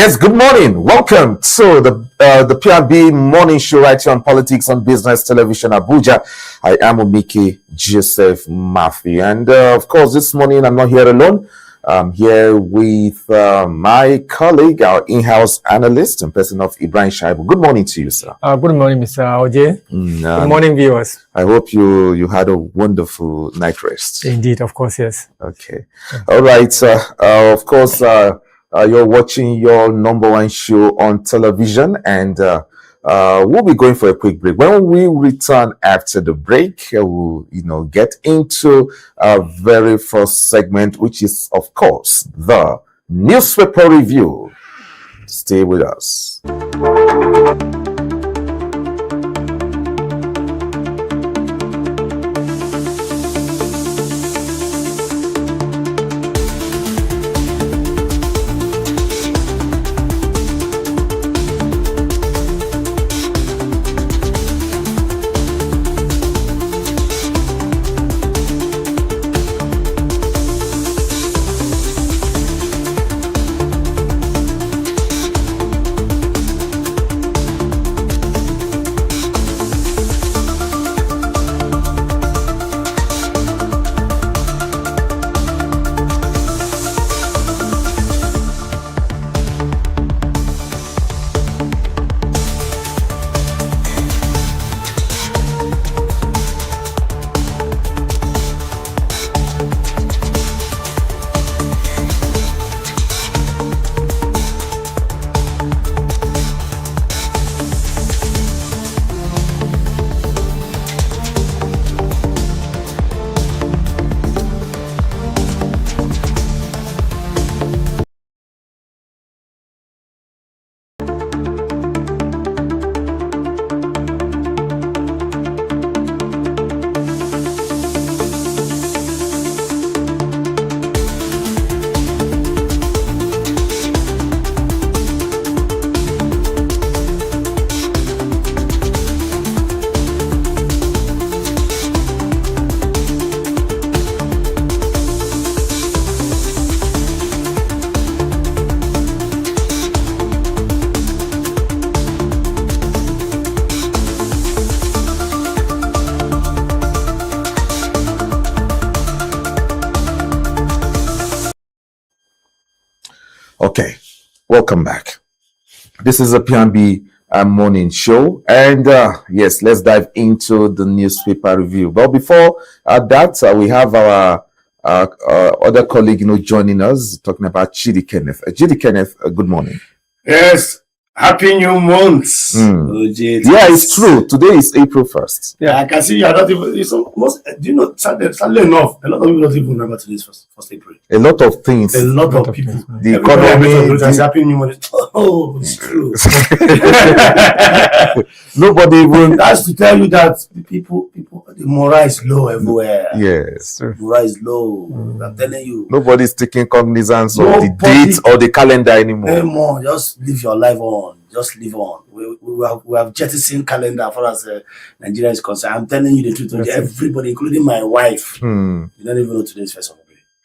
Yes, good morning. Welcome to the PRB morning show right here on Politics and Business Television Abuja. I am Omiki Joseph Matthew, and of course, this morning I'm not here alone. I'm here with my colleague, our in-house analyst and person of Ibrahim Shaibu. Good morning to you, sir. Good morning, Mr. Oje. Good morning, viewers. I hope you had a wonderful night rest. Indeed, of course, yes. Okay. All right. Of course, you're watching your number one show on television, and we'll be going for a quick break. When we return after the break, we'll get into our very first segment, which is, of course, the newspaper review. Stay with us. Okay, welcome back. This is a PNB morning show, and yes, let's dive into the newspaper review. But before that, we have our other colleague, joining us, talking about Chidi Kenneth. Chidi Kenneth, good morning. Yes. Happy new month. Yeah, it's true. Today is April 1st. Yeah, I can see you are not even. It's almost, do you know, sadly enough, a lot of people don't even remember today's first April. A lot of things. A lot of people. The economy. Happy new month. Oh, it's true. Nobody even. That's to tell you that people, the morale is low everywhere. Yes. The morale is low. I'm telling you. Nobody's taking cognizance of the date or the calendar anymore. Just live your life on. Just live on. We have jettisoned calendar as far as Nigeria is concerned. I'm telling you the truth. Everybody, including my wife, you don't even know today's 1st of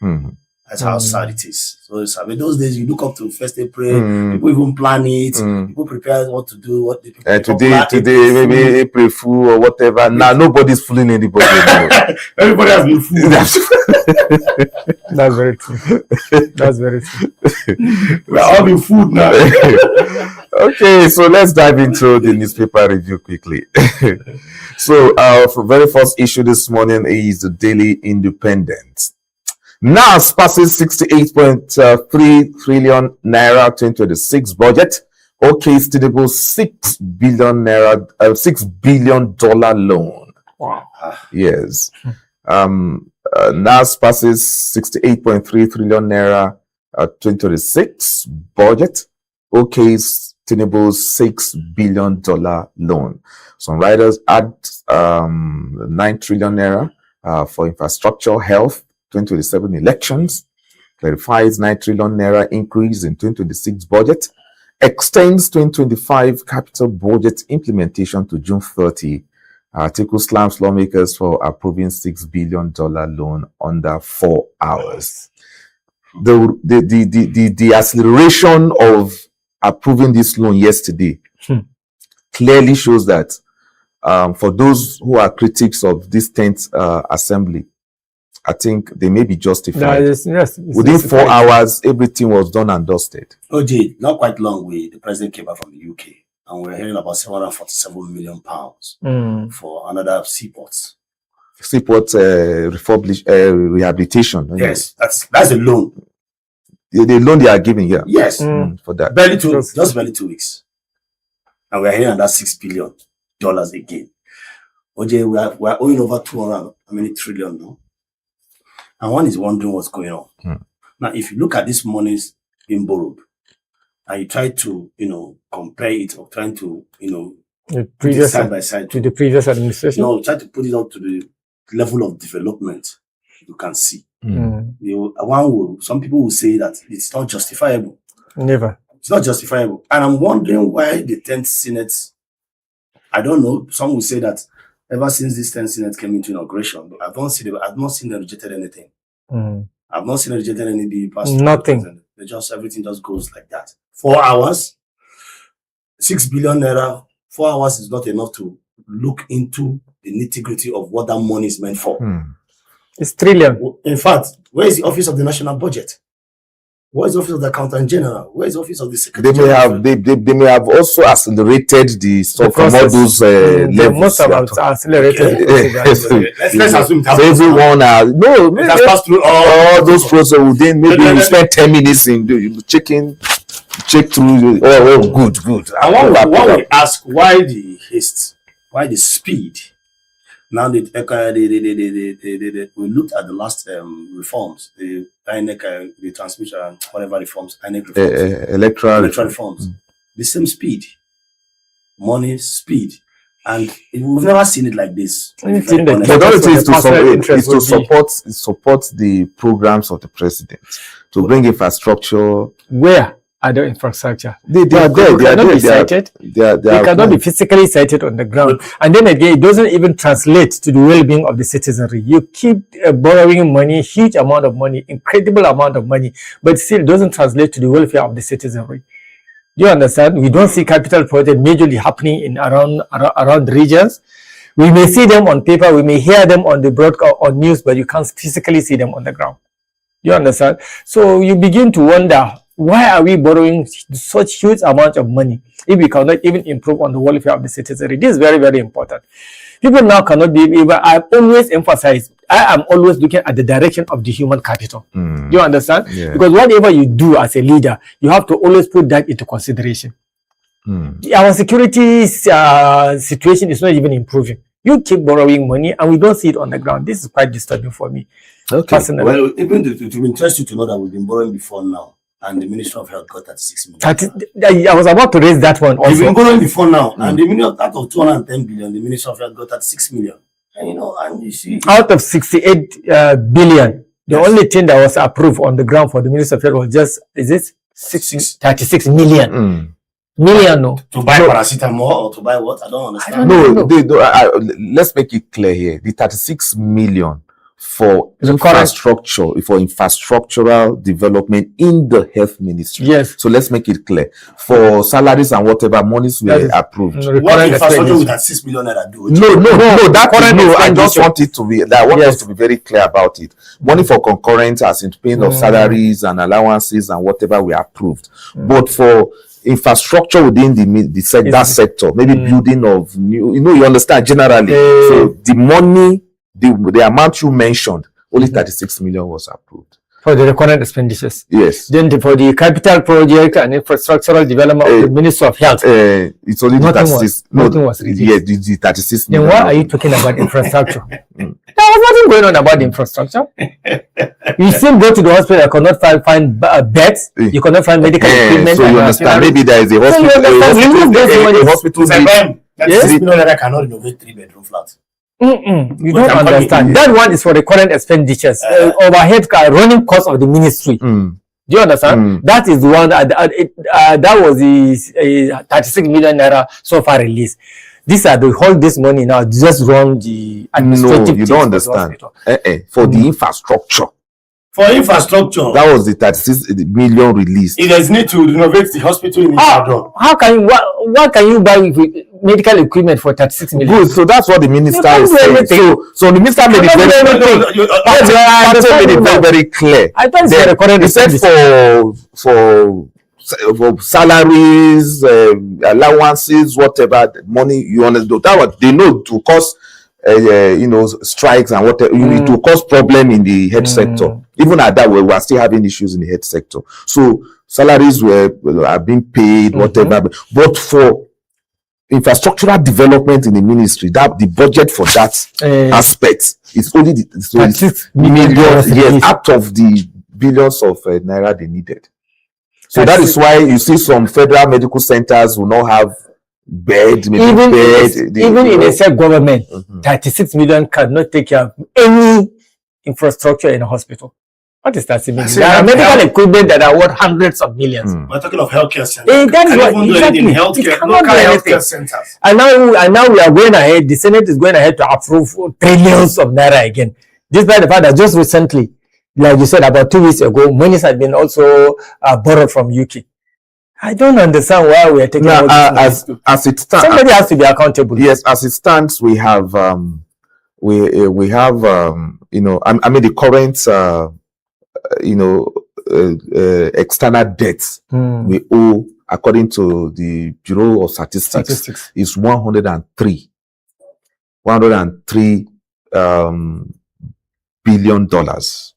April. That's how sad it is. So in those days, you look up to 1st April. People even plan it. People prepare what to do. What the people today, maybe April Fool or whatever. Now nobody's fooling anybody. Everybody has been fooled. That's very true. That's very true. We're all being fooled now. Okay, so let's dive into the newspaper review quickly. So, for very first issue this morning is the Daily Independent. NAS passes 68.3 trillion naira 2026 budget. OK stable $6 billion loan. Wow. Yes. NAS passes 68.3 trillion naira 2026 budget. OK's tenable $6 billion loan. Some writers add 9 trillion naira for infrastructure, health, 2027 elections. Clarifies 9 trillion naira increase in 2026 budget. Extends 2025 capital budget implementation to June 30. Article slams lawmakers for approving $6 billion loan under 4 hours. The acceleration of approving this loan yesterday clearly shows that for those who are critics of this 10th assembly, I think they may be justified. Within 4 hours, everything was done and dusted. OJ, not quite long way, the president came back from the UK, and we're hearing about £747 million for another seaports. Seaport rehabilitation. Yes, that's a loan. The loan they are giving here. Yes, for that. Just barely 2 weeks, and we're hearing that $6 billion again. OJ, we're owing over 200 trillion now. And one is wondering what's going on. Now, if you look at this monies being borrowed, and you try to, compare it or trying to, put it side by side to the previous administration. No, try to put it up to the level of development you can see. Some people will say that it's not justifiable. Never. It's not justifiable. And I'm wondering why the 10th Senate, I don't know, some will say that ever since this 10th Senate came into inauguration, I've not seen them rejected anything. I've not seen them rejected any bill passed. Nothing. Everything just goes like that. 4 hours, 6 billion naira. 4 hours is not enough to look into the nitty-gritty of what that money is meant for. It's trillion. In fact, where is the Office of the National Budget? Where is the Office of the Accountant General? Where is the Office of the Secretary General? They may have also accelerated the stuff from all those levels. They must have accelerated. Let's assume so everyone has passed through all those processes. Then maybe you spend 10 minutes in check through. Good. And one will ask, why the haste? Why the speed? Now we looked at the last reforms, the INEC, the transmission, whatever reforms, INEC reforms, electoral reforms. The same speed, money, speed, and we've never seen it like this. It's to support the programs of the president, to bring infrastructure. Where are the infrastructure? They are there. They cannot be cited. They cannot be physically cited on the ground. And then again, it doesn't even translate to the well-being of the citizenry. You keep borrowing money, huge amount of money, incredible amount of money, but still doesn't translate to the welfare of the citizenry. Do you understand? We don't see capital projects majorly happening in around the regions. We may see them on paper, we may hear them on the broadcast on news, but you can't physically see them on the ground. Do you understand? So you begin to wonder, why are we borrowing such huge amounts of money if we cannot even improve on the welfare of the citizenry? This is very, very important. People now cannot be able, I always emphasize, I am always looking at the direction of the human capital. Do you understand? Yeah. Because whatever you do as a leader, you have to always put that into consideration. Our security situation is not even improving. You keep borrowing money and we don't see it on the ground. This is quite disturbing for me. Personally. Well, even it will interest you to know that we've been borrowing before now. And the Minister of Health got 36 million. I was about to raise that one also. You've been borrowing before now. And the Minister, out of 210 billion, the Minister of Health got 36 million. And and you see, out of 68 billion, the only thing that was approved on the ground for the Minister of Health was just, 36 million. Million, no. To buy paracetamol or to buy what? I don't understand. Let's make it clear here. The 36 million for infrastructure, for infrastructural development in the health ministry. Yes. So let's make it clear. For salaries and whatever monies were approved. What infrastructure would that 6 million naira do? I just want it to be, I want us to be very clear about it. Money for concurrent as in paying of salaries and allowances and whatever we approved. But for infrastructure within that sector, maybe building of new, you understand generally. So the money, the amount you mentioned, only 36 million was approved. For the recurrent expenditures. Yes. Then for the capital project and infrastructural development of the Minister of Health. It's only nothing 36. Nothing was released. Yeah, the 36 then million. Then why are you talking about infrastructure? There was nothing going on about infrastructure. You still go to the hospital, you cannot find beds, you cannot find medical equipment. So you understand, maybe there is a hospital. Yes, I cannot renovate 3-bedroom flats. You don't understand. That one is for the current expenditures, overhead running costs of the ministry. Do you understand? That is the one that was the 36 million naira so far released. These are this money now just run the administrative. No, you don't understand. For the infrastructure, For infrastructure. That was the 36 million release. If there's need to renovate the hospital in Ibadan. How can you what can you buy with medical equipment for 36 million? Good. So that's what the minister is saying. So the minister made it very, very clear. I thought he said for salaries, allowances, whatever money you understand, that what they know to cause strikes and whatever, it will cause problem in the health sector. Even at that, we are still having issues in the health sector. So salaries are being paid, whatever. But for infrastructural development in the ministry, that the budget for that aspect is only millions, out of the billions of naira they needed. So that is why you see some federal medical centers will not have bed, even in a self government, 36 million cannot take care of any infrastructure in a hospital. What is that? There are medical equipment that are worth hundreds of millions. We're talking of healthcare centers. That's what exactly. Healthcare centers. And now we are going ahead. The Senate is going ahead to approve trillions of naira again. Despite the fact that just recently, like you said, about 2 weeks ago, monies had been also borrowed from UK. I don't understand why we are taking as it stands. Somebody has to be accountable. Yes, as it stands, we have we have the current external debts we owe, according to the Bureau of Statistics. Is 103 billion dollars.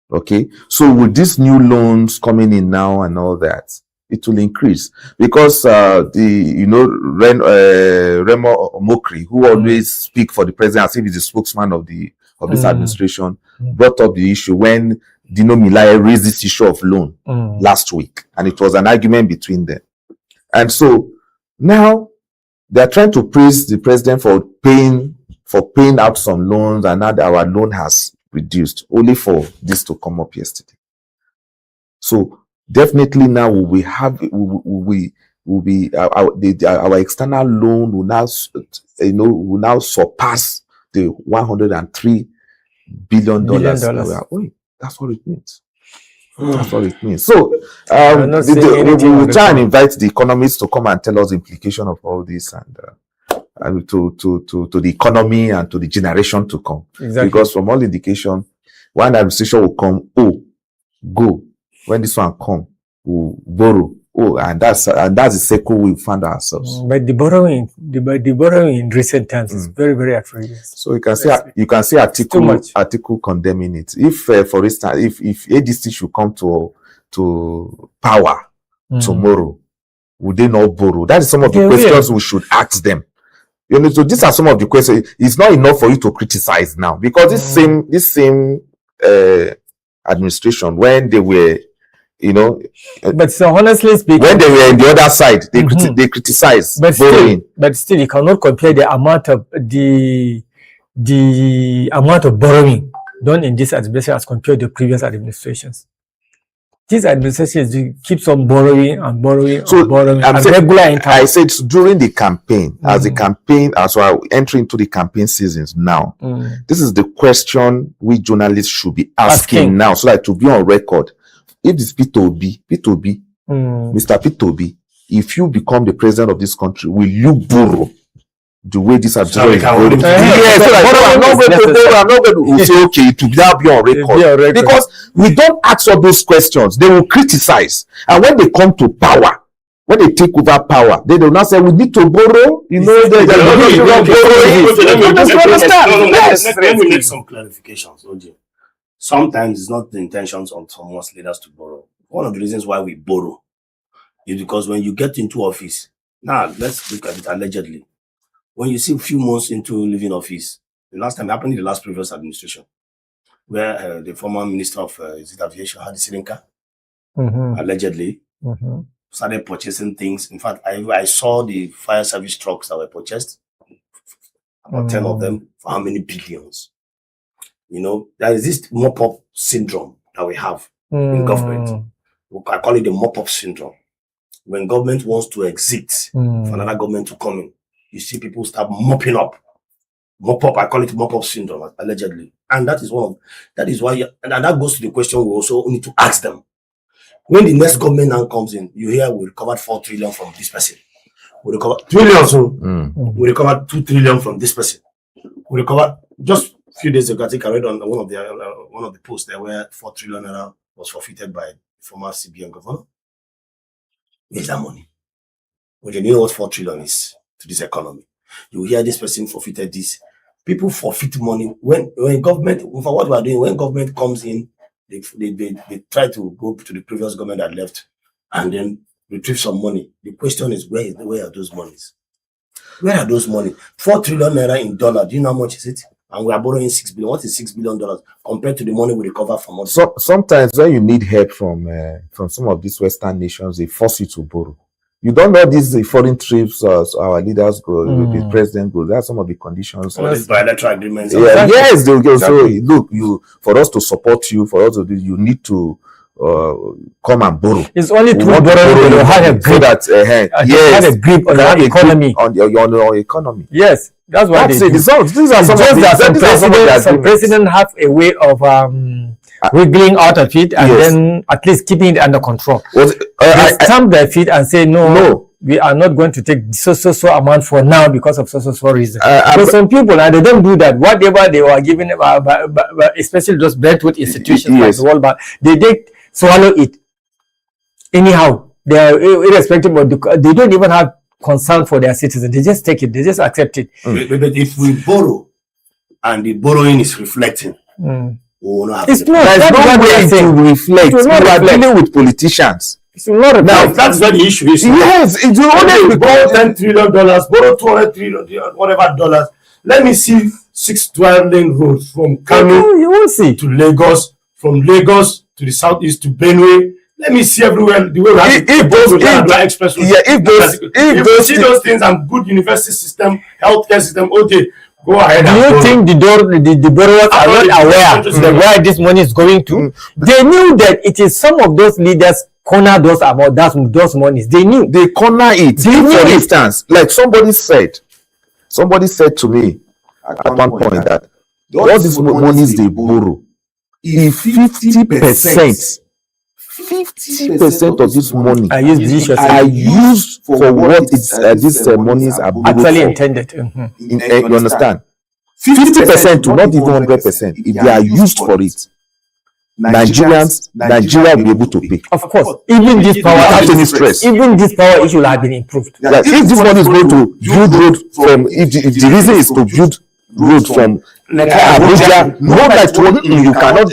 Okay, so with these new loans coming in now and all that, it will increase because Remo Mokri, who always speak for the president as if he's the spokesman of this administration, brought up the issue when Dino Milai raised this issue of loan last week, and it was an argument between them. And so now they are trying to praise the president for paying out some loans, and now our loan has reduced, only for this to come up yesterday. So definitely now our external loan will now surpass the $103 billion. That's what it means. That's what it means. So we will try and invite the economists to come and tell us the implication of all this and to the economy and to the generation to come. Exactly. Because from all indication, one administration will come, go. When this one come, we'll borrow. And that's the circle we found ourselves. But the borrowing in recent times is very, very outrageous. So you can see article condemning it. If for instance, if ADC should come to power tomorrow, would they not borrow? That is some of the questions we should ask them. So these are some of the questions. It's not enough for you to criticize now, because this same administration, when they were, but so honestly speaking, when they were on the other side, they criticized borrowing. But still, you cannot compare the amount of borrowing done in this administration as compared to previous administrations. This administration keeps on borrowing and borrowing and borrowing. I said during the campaign, as we're entering into the campaign seasons now, this is the question we journalists should be asking now, so that to be on record. If this P2B, Mr. P2B, if you become the president of this country, will you borrow the way this administration is borrowing? I'm not going to say, okay, it will now be on record. Because we don't ask all those questions. They will criticize. And when they come to power, when they take over power, they do not say, we need to borrow. Let me make some clarifications, OJ. Sometimes it's not the intentions of some of us leaders to borrow. One of the reasons why we borrow is because when you get into office, now let's look at it allegedly. When you see a few months into leaving office, the last time happened in the last previous administration, where the former minister of aviation, Hadi Sirinka, allegedly started purchasing things. In fact, I saw the fire service trucks that were purchased, about 10 of them, for how many billions? There is this mop-up syndrome that we have in government. I call it the mop-up syndrome. When government wants to exit for another government to come in, you see people start mopping up mop-up, I call it mop-up syndrome, allegedly. And that is why, and that goes to the question we also need to ask them. When the next government now comes in, you hear we recovered 4 trillion from this person. We recovered trillions. We recovered 2 trillion from this person. We recovered just a few days ago. I think I read on one of the posts there where 4 trillion naira was forfeited by former CBN governor. Where's that money? Well, you know what 4 trillion is to this economy. You hear this person forfeited this. People forfeit money when government, for what we are doing, when government comes in, they try to go to the previous government that left and then retrieve some money. The question is, where are those monies? Where are those money? 4 trillion naira in dollars. Do you know how much is it? And we are borrowing 6 billion. What is $6 billion compared to the money we recover from others? So sometimes when you need help from some of these Western nations, they force you to borrow. You don't know these foreign trips our leaders go, the president goes. That's some of the conditions. All these bilateral agreements. Yeah, yes, they will go. Exactly. So look, for us to support you, for us to do, you need to come and borrow. It's only through borrowing you have a grip. So that yes, have a grip on your economy. On your economy. Yes, that's what That's it. These are some some presidents have a way of wiggling out of it and then at least keeping it under control. They stamp their feet and say no, we are not going to take so amount for now because of so reason. But some people, and they don't do that. Whatever they were given, especially those Brentwood institutions like the World Bank, they swallow it. Anyhow, they are irrespective of they don't even have concern for their citizens. They just take it. They just accept it. But if we borrow and the borrowing is reflecting, it's not. There's no way to reflect. You are dealing with politicians. Now that's not the issue. Yes, it will only borrow $10 trillion, borrow $200 trillion, whatever dollars. Let me see 6 12-lane roads from Kano you will see to Lagos, from Lagos to the southeast to Benue. Let me see everywhere the way we have expressway. If you see those things and good university system, healthcare system, okay, go ahead. Do you think the borrowers are not aware of where this money is going to? They knew that it is some of those leaders corner those about those monies. They knew. They corner it. For instance, like somebody said to me at one point that all these monies they borrow, if 50% of this money are used for what these monies are actually intended. You understand? 50% to not even 100%. If they are used for it, Nigeria will be able to pay. Of course, even this power issue will have been improved. Like if this money is going to build road from, if the reason is to build road from Abuja, not like you cannot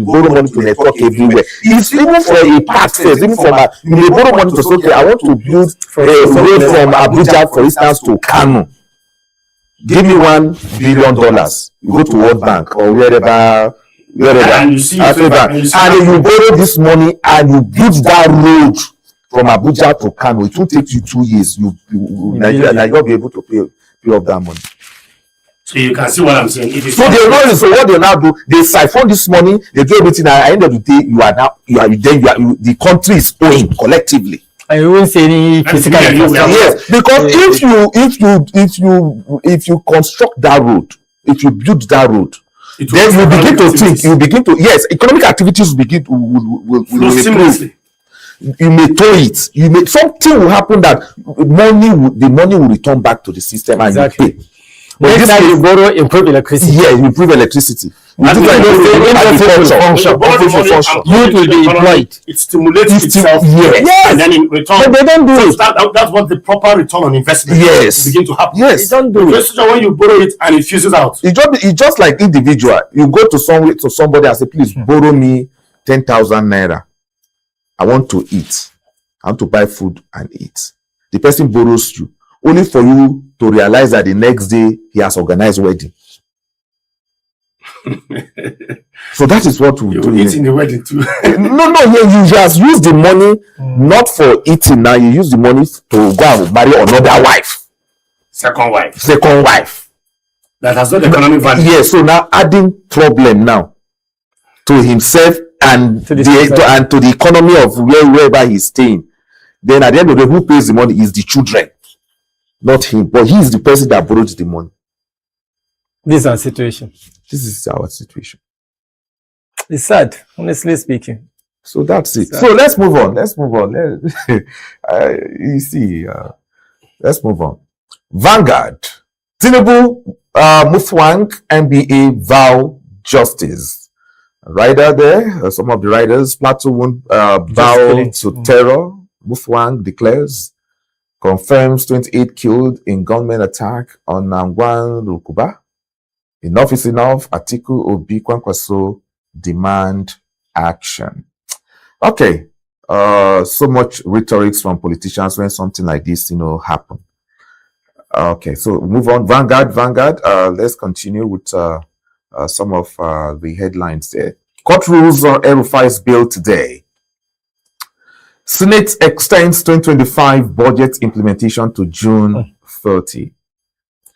borrow money to network everywhere. It's even for a part first, even from you may borrow money to say, okay, I want to build a road from Abuja, for instance, to Kano. Give me $1 billion. You go to World Bank or wherever. And you see and you borrow this money and you build that road from Abuja to Kano. It will take you 2 years. Nigeria will be able to pay off that money. So you can see what I'm saying. So what they now do, they siphon this money, they do everything, and at the end of the day, the country is owing collectively. And you won't see any physical yes, because if you construct that road, if you build that road, then you begin to yes, economic activities will improve. You may tow it. Something will happen that the money will return back to the system and you pay. But next time you borrow, improve electricity. Yeah, you improve electricity. Youth will be employed. It stimulates itself. Yes. And then in return, but they don't do it. That's what the proper return on investment begin to happen. Yes. They don't do it. When you borrow it and it fuses out. It's just like individual. You go to somebody and say, please borrow me 10,000 naira. I want to eat. I want to buy food and eat. The person borrows you only for you to realize that the next day he has organized wedding. So that is what we do. Eating the wedding too. You just use the money not for eating. Now you use the money to go and marry another wife. Second wife. That has not economic value. Yes. So now adding problem now to himself and to the economy of wherever he's staying. Then at the end of the day, who pays the money is the children, not him. But he is the person that borrowed the money. This is our situation. This is our situation. It's sad, honestly speaking. So that's it. So let's move on. Let's move on. You see, let's move on. Vanguard. Tinubu, Mufwang, NBA vow justice. Rider there, some of the riders, Plateau won't bow to terror. Mufwang declares, confirms 28 killed in gunmen attack on Nangwan Rukuba. Enough is enough. Atiku Obi Kwankwaso demand action. Okay, so much rhetoric from politicians when something like this, happen. Okay, so move on. Vanguard. Let's continue with some of the headlines there. Court rules on El-Rufai's bill today. Senate extends 2025 budget implementation to June 30.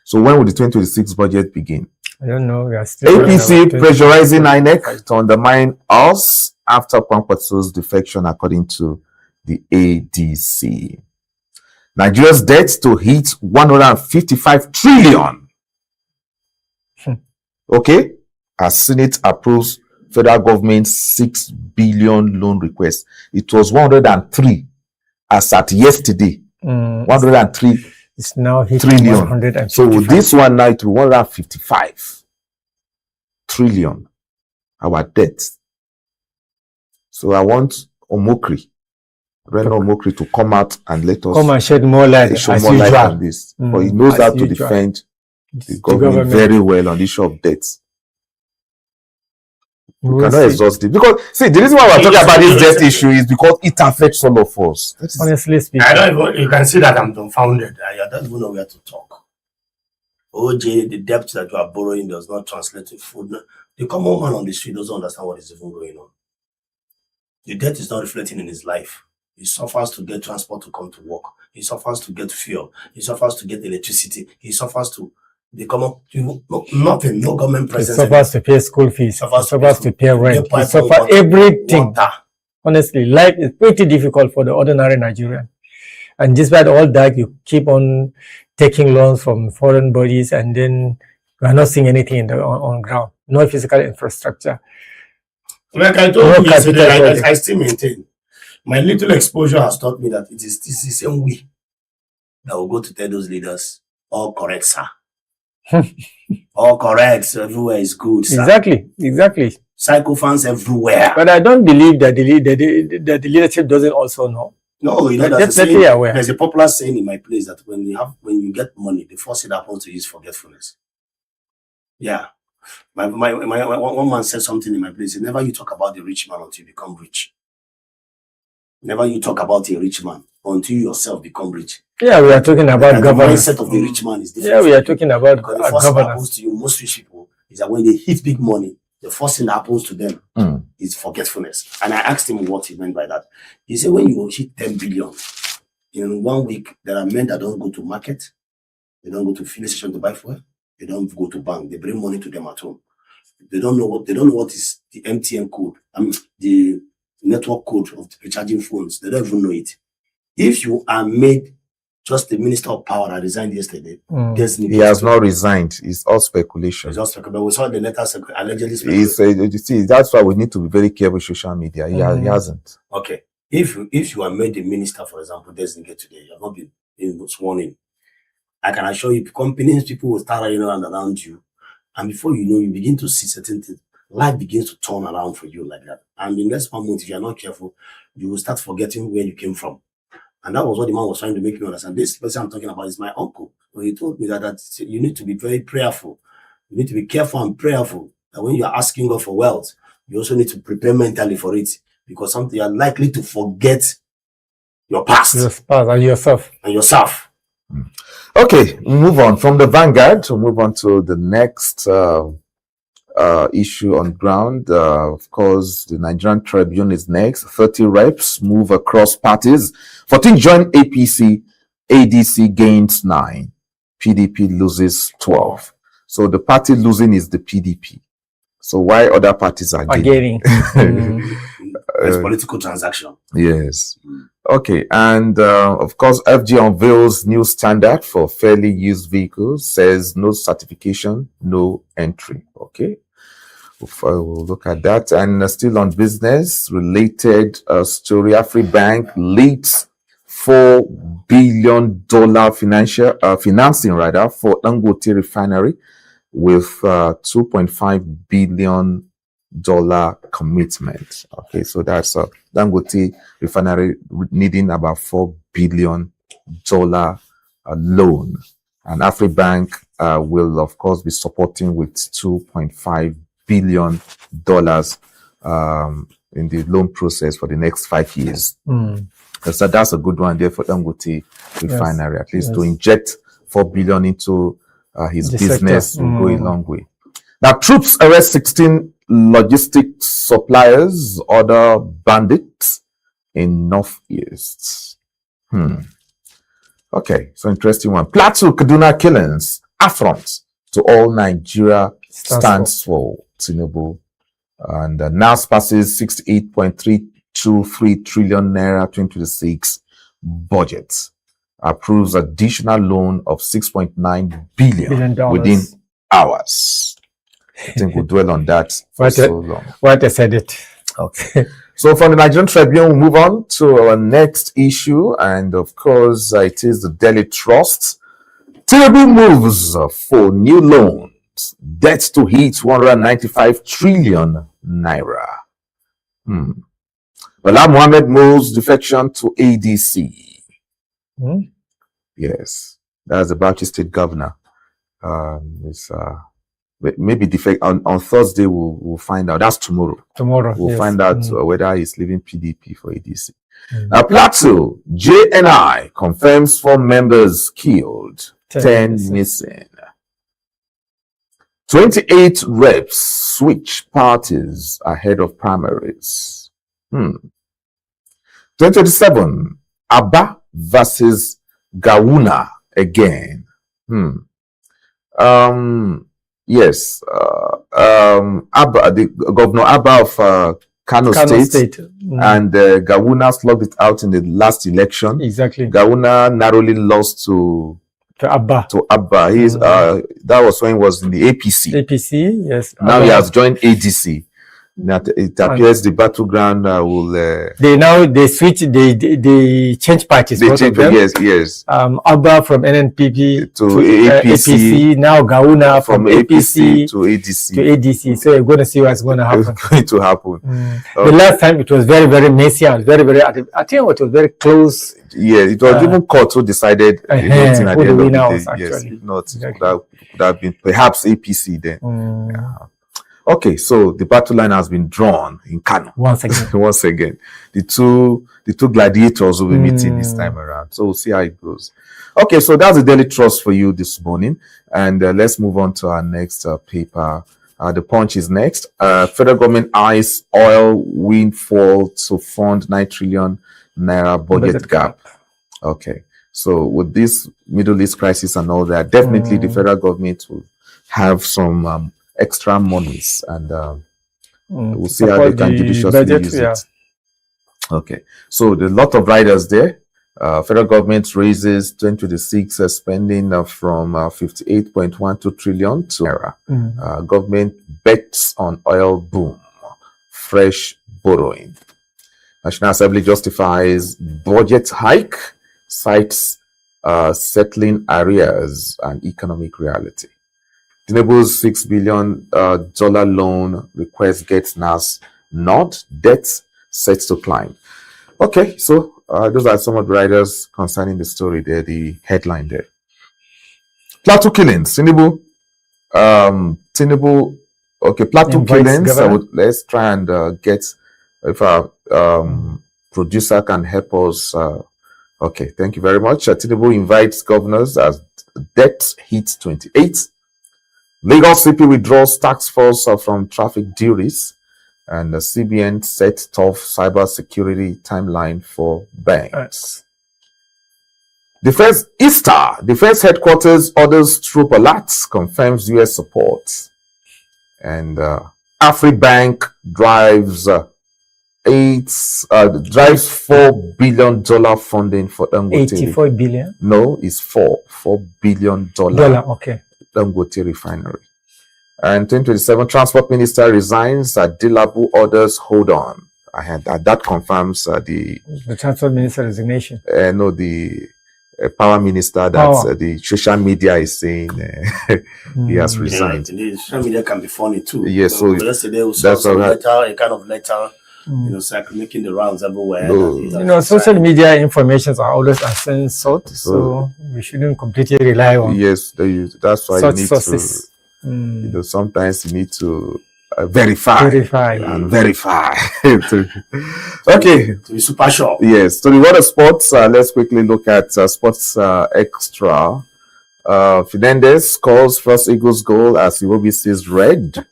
So when will the 2026 budget begin? I don't know. We are still APC pressurizing INEC to undermine us after Kwankwaso's defection, according to the ADC. Nigeria's debt to hit 155 trillion. Okay, as Senate approves federal government's 6 billion loan request. It was 103 as at yesterday. 103. It's now hitting trillion. 155. So this one now it will 155 trillion. Our debt. So I want Omokri, Reno Omokri, to come out and let us come and shed more light, show more light on this. But he knows how to defend the government very well on the issue of debt. We cannot exhaust it. Because, see, the reason why we're talking about this debt issue is because it affects all of us. Honestly speaking. I don't even, you can see that I'm dumbfounded. I don't even know where to talk. OJ, the debt that you are borrowing does not translate to food. The common man on the street doesn't understand what is even going on. The debt is not reflecting in his life. He suffers to get transport to come to work. He suffers to get fuel. He suffers to get electricity. He suffers to become nothing, no government presence. He suffers to pay school fees. He suffers to pay rent. He suffers everything. Water. Honestly, life is pretty difficult for the ordinary Nigerian. And despite all that, you keep on taking loans from foreign bodies, and then you are not seeing anything in the on ground. No physical infrastructure. Like I told you yesterday, I still maintain. My little exposure has taught me that it is the same way that will go to tell those leaders, all correct, sir. All correct, so everywhere is good, sir. Exactly. Psycho fans everywhere. But I don't believe that the leadership doesn't also know. No, you know, there's a popular saying in my place that when you get money, the first thing that happens to you is forgetfulness. Yeah. My one man said something in my place. Never you talk about the rich man until you become rich. Never you talk about a rich man until you yourself become rich. Yeah, we are talking about governance. The mindset of the rich man is different. Yeah, we are talking about because the first thing that happens to you, most rich people, is that when they hit big money, the first thing that happens to them is forgetfulness. And I asked him what he meant by that. He said, when you hit 10 billion in 1 week, there are men that don't go to market, they don't go to filling station to buy fuel, they don't go to bank, they bring money to them at home. They don't know what is the MTN code, the network code of the recharging phones. They don't even know it. If you are made just the minister of power that resigned yesterday, he has not resigned. It's all speculation. It's all speculation. We saw the letters allegedly speculated. You see, that's why we need to be very careful with social media. He hasn't. Okay. If you are made the minister, for example, designated today, you have not been sworn in. I can assure you, companies, people will start running around you. And before you know, you begin to see certain things. Life begins to turn around for you like that. And in less 1 month, if you are not careful, you will start forgetting where you came from. And that was what the man was trying to make me understand. This person I'm talking about is my uncle. When he told me that you need to be very prayerful. You need to be careful and prayerful. That when you are asking God for wealth, you also need to prepare mentally for it. Because something you are likely to forget your past. And yourself. Okay, move on from the Vanguard to move on to the next issue on ground. Of course, the Nigerian Tribune is next. 30 reps move across parties. 14 join APC. ADC gains 9. PDP loses 12. So the party losing is the PDP. So why other parties are gaining? It's political transaction. Yes. Okay, and of course, FG unveils new standard for fairly used vehicles, says no certification, no entry. Okay, we'll look at that. And still on business related story, Afribank leads $4 billion financing for Dangote refinery with $2.5 billion commitment. Okay, so that's Dangote refinery needing about $4 billion loan, and Afribank will of course be supporting with $2.5 billion in the loan process for the next 5 years. So that's a good one there for Dangote refinery, at least to inject $4 billion into his business will go a long way. Now, troops arrest 16 logistics suppliers, other bandits in Northeast. Okay, so interesting one. Plateau Kaduna killings, affront to all Nigeria stands for Tinubu. And now passes 68.323 trillion naira 2026 budget. Approves additional loan of $6.9 billion within hours. I think we'll dwell on that for so long. What I said it. Okay. So from the Nigerian Tribune, we'll move on to our next issue. And of course, it is the Daily Trust. Terrible moves for new loans. Debt to hit 195 trillion naira. Bala Mohammed moves defection to ADC. Yes, that's the Bauchi State Governor. Maybe defect on Thursday. We'll find out. That's tomorrow. We'll find out whether he's leaving PDP for ADC. Now, Plateau JNI confirms 4 members killed, 10 missing. 28 reps switch parties ahead of primaries. 2027 Abba versus Gawuna again. Yes, Abba, the Governor Abba of Kano State. And Gawuna slugged it out in the last election. Exactly. Gawuna narrowly lost to Abba. He's that was when he was in the APC. Yes. Now he has joined ADC. It appears the battleground will. They switch. They change parties. They change. Yes. Abba from NNPP to APC. Now Gawuna from APC to ADC. So you're going to see what's going to happen. It's going to happen. The last time it was very, very messy and very, very. I think it was very close. Yeah, it was even court who decided who the winner was actually. Yes, if not, it would have been perhaps APC then. Okay, so the battle line has been drawn in Kano once again. The two gladiators will be meeting this time around. So we'll see how it goes. Okay, so that's the Daily Trust for you this morning, and let's move on to our next paper. The Punch is next. Federal government eyes oil windfall to fund 9 trillion naira budget gap. Okay, so with this Middle East crisis and all that, definitely the federal government will have some extra monies, and we'll see how they can judiciously use it. Okay, so there's a lot of riders there. Federal government raises 2026 spending from 58.12 trillion to naira. Government bets on oil boom, fresh borrowing. National Assembly justifies budget hike, cites settling arrears and economic reality. Tinubu's $6 billion loan request gets NAS nod, debt set to climb. Okay, so those are some of the riders concerning the story there, the headline there. Plateau killings, Tinubu, okay, Plateau killings. Let's try and get, if our producer can help us. Okay, thank you very much. Tinubu invites governors as debt hits 28. Lagos CP withdraws task force from traffic duties, and the CBN set tough cyber security timeline for banks. Defense headquarters orders troop alerts, confirms U.S. support, and Afribank drives It's drives $4 billion funding for Dangote. 84 billion? No, it's $4 billion Okay. Dangote refinery. And 2027 transport minister resigns. Dilabu orders hold on. I had that confirms the transport minister resignation. No, the power minister that the social media is saying he has resigned. The social media can be funny too. Yes, so yesterday we saw a kind of letter, making the rounds everywhere. No. Social media informations are always uncensored, so we shouldn't completely rely on. Yes, that's why you need sources. to. Sometimes you need to verify. Okay. To be super sure. Yes. So the world of sports. Let's quickly look at sports extra. Fernandez scores first Eagles goal as Iwobi sees red,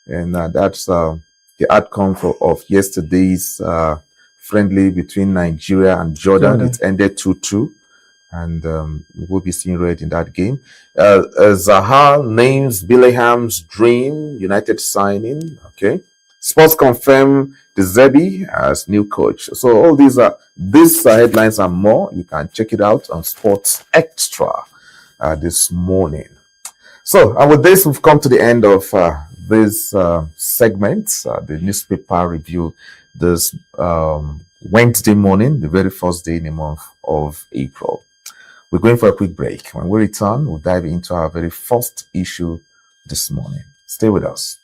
and that's the outcome of yesterday's friendly between Nigeria and Jordan. It ended 2-2. And we will be seeing red in that game. Zaha names Billingham's dream United signing. Okay. Sports confirm De Zerbi as new coach. So all these headlines and more, you can check it out on Sports Extra this morning. So, and with this, we've come to the end of this segment, the newspaper review this Wednesday morning, the very first day in the month of April. We're going for a quick break. When we return, we'll dive into our very first issue this morning. Stay with us.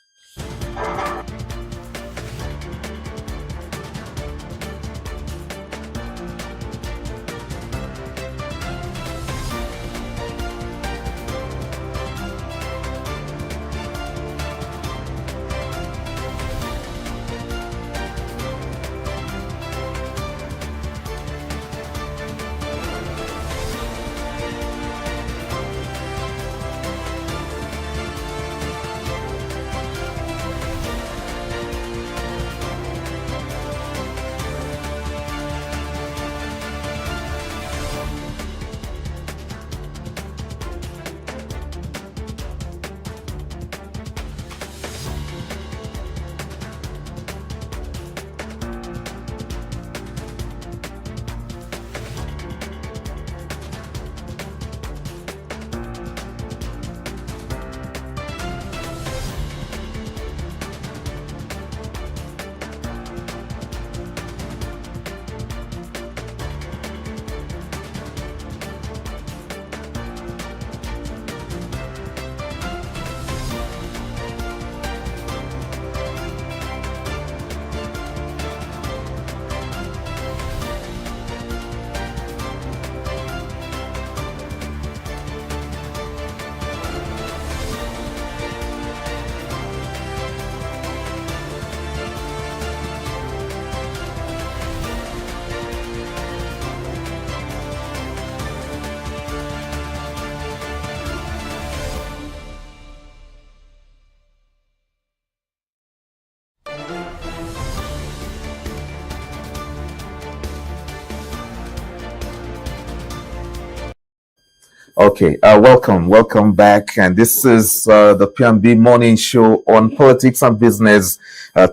Okay, welcome back, and this is the P&B Morning Show on Politics and Business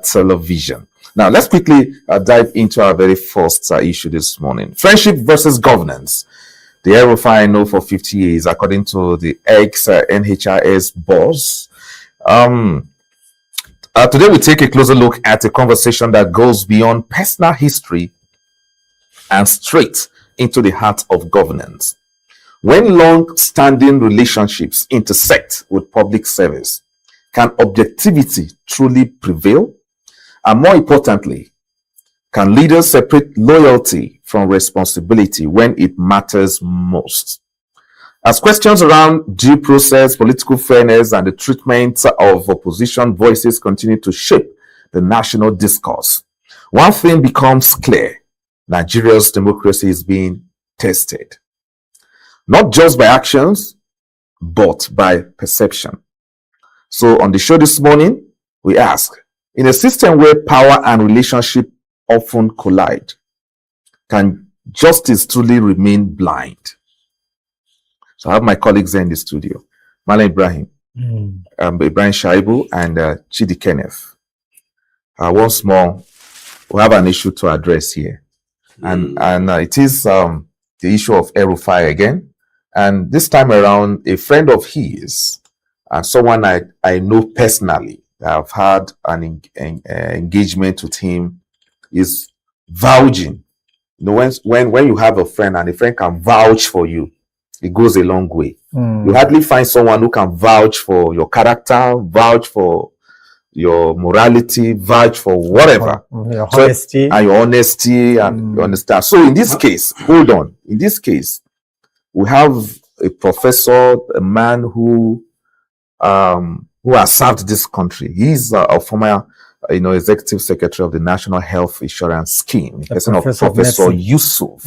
Television. Now, let's quickly dive into our very first issue this morning. Friendship versus governance. The El-Rufai I know for 50 years, according to the ex-NHIS boss. Today, we take a closer look at a conversation that goes beyond personal history and straight into the heart of governance. When long-standing relationships intersect with public service, can objectivity truly prevail? And more importantly, can leaders separate loyalty from responsibility when it matters most? As questions around due process, political fairness, and the treatment of opposition voices continue to shape the national discourse, one thing becomes clear: Nigeria's democracy is being tested. Not just by actions, but by perception. So on the show this morning, we ask, in a system where power and relationship often collide, can justice truly remain blind? So I have my colleagues here in the studio, Malam Ibrahim, Ibrahim Shaibu, and Chidi Kenneth. Once more, we have an issue to address here. And it is the issue of El-Rufai again. And this time around, a friend of his, and someone I know personally, I've had an engagement with him, is vouching. You know, when you have a friend and a friend can vouch for you, it goes a long way. You hardly find someone who can vouch for your character, vouch for your morality, vouch for whatever. Your honesty. And your honesty, and you understand. So in this case, hold on. In this case, we have a professor, a man who has served this country. He's a former, executive secretary of the National Health Insurance Scheme. The person of Professor Yusuf,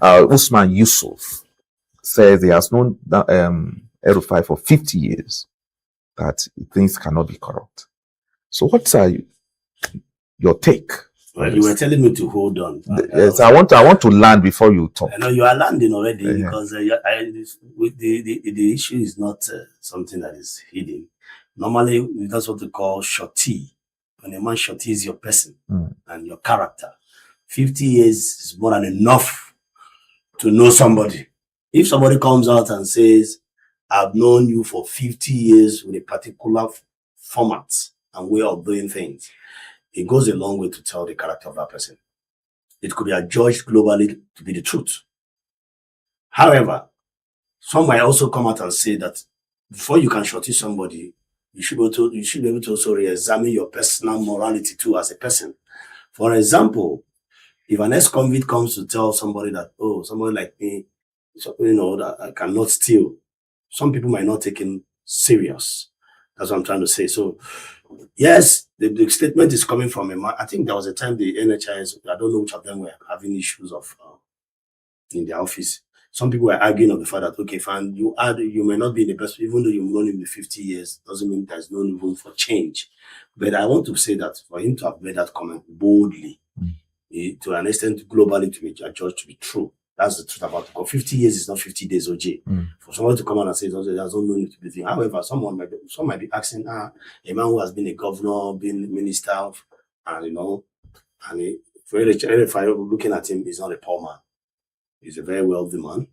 Usman Yusuf, says he has known El-Rufai for 50 years, that things cannot be corrupt. So what's your take? Well, you were telling me to hold on. Yes, I want to land before you talk. I know you are landing already, because the issue is not something that is hidden. Normally, that's what we call shorty. When a man shorties your person and your character, 50 years is more than enough to know somebody. If somebody comes out and says, I've known you for 50 years with a particular format and way of doing things, it goes a long way to tell the character of that person. It could be adjudged globally to be the truth. However, some might also come out and say that before you can shorty somebody, you should be able to also re-examine your personal morality too as a person. For example, if an ex-convict comes to tell somebody that, oh, somebody like me, that I cannot steal, some people might not take him serious. That's what I'm trying to say. So, yes, the statement is coming from a man. I think there was a time the NHS, I don't know which of them were having issues of in their office. Some people were arguing on the fact that, okay, fine, you may not be the best, even though you've known him in 50 years, doesn't mean there's no room for change. But I want to say that for him to have made that comment boldly, to an extent globally to be judged to be true, that's the truth about it. Because 50 years is not 50 days, OJ. For someone to come out and say, there's no need to be thinking. However, some might be asking, a man who has been a governor, been a minister, and if I looking at him, he's not a poor man. He's a very wealthy man.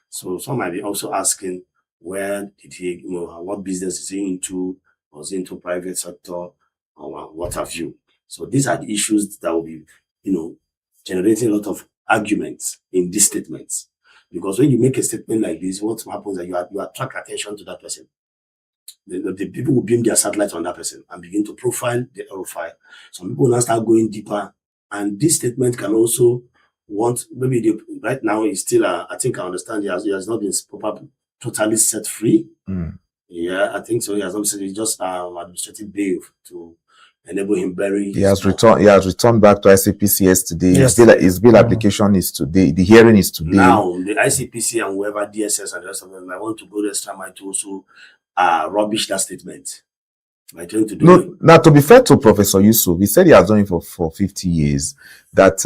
So some might be also asking, where did he, what business is he into? Was he into private sector? Or what have you? So these are the issues that will be, generating a lot of arguments in these statements. Because when you make a statement like this, what happens is that you attract attention to that person. The people will beam their satellites on that person and begin to profile the El-Rufai. Some people now start going deeper. And this statement can also right now he's still, I think I understand he has not been totally set free. Yeah, I think so. He has not said, it's just administrative bail to enable him bury. He has returned back to ICPC yesterday. Yes. His bail application is today. The hearing is today. Now the ICPC and whoever DSS and the rest of them, I want to go the extra mile to also rubbish that statement. Now, to be fair to Professor Yusuf, he said he has done it for 50 years. That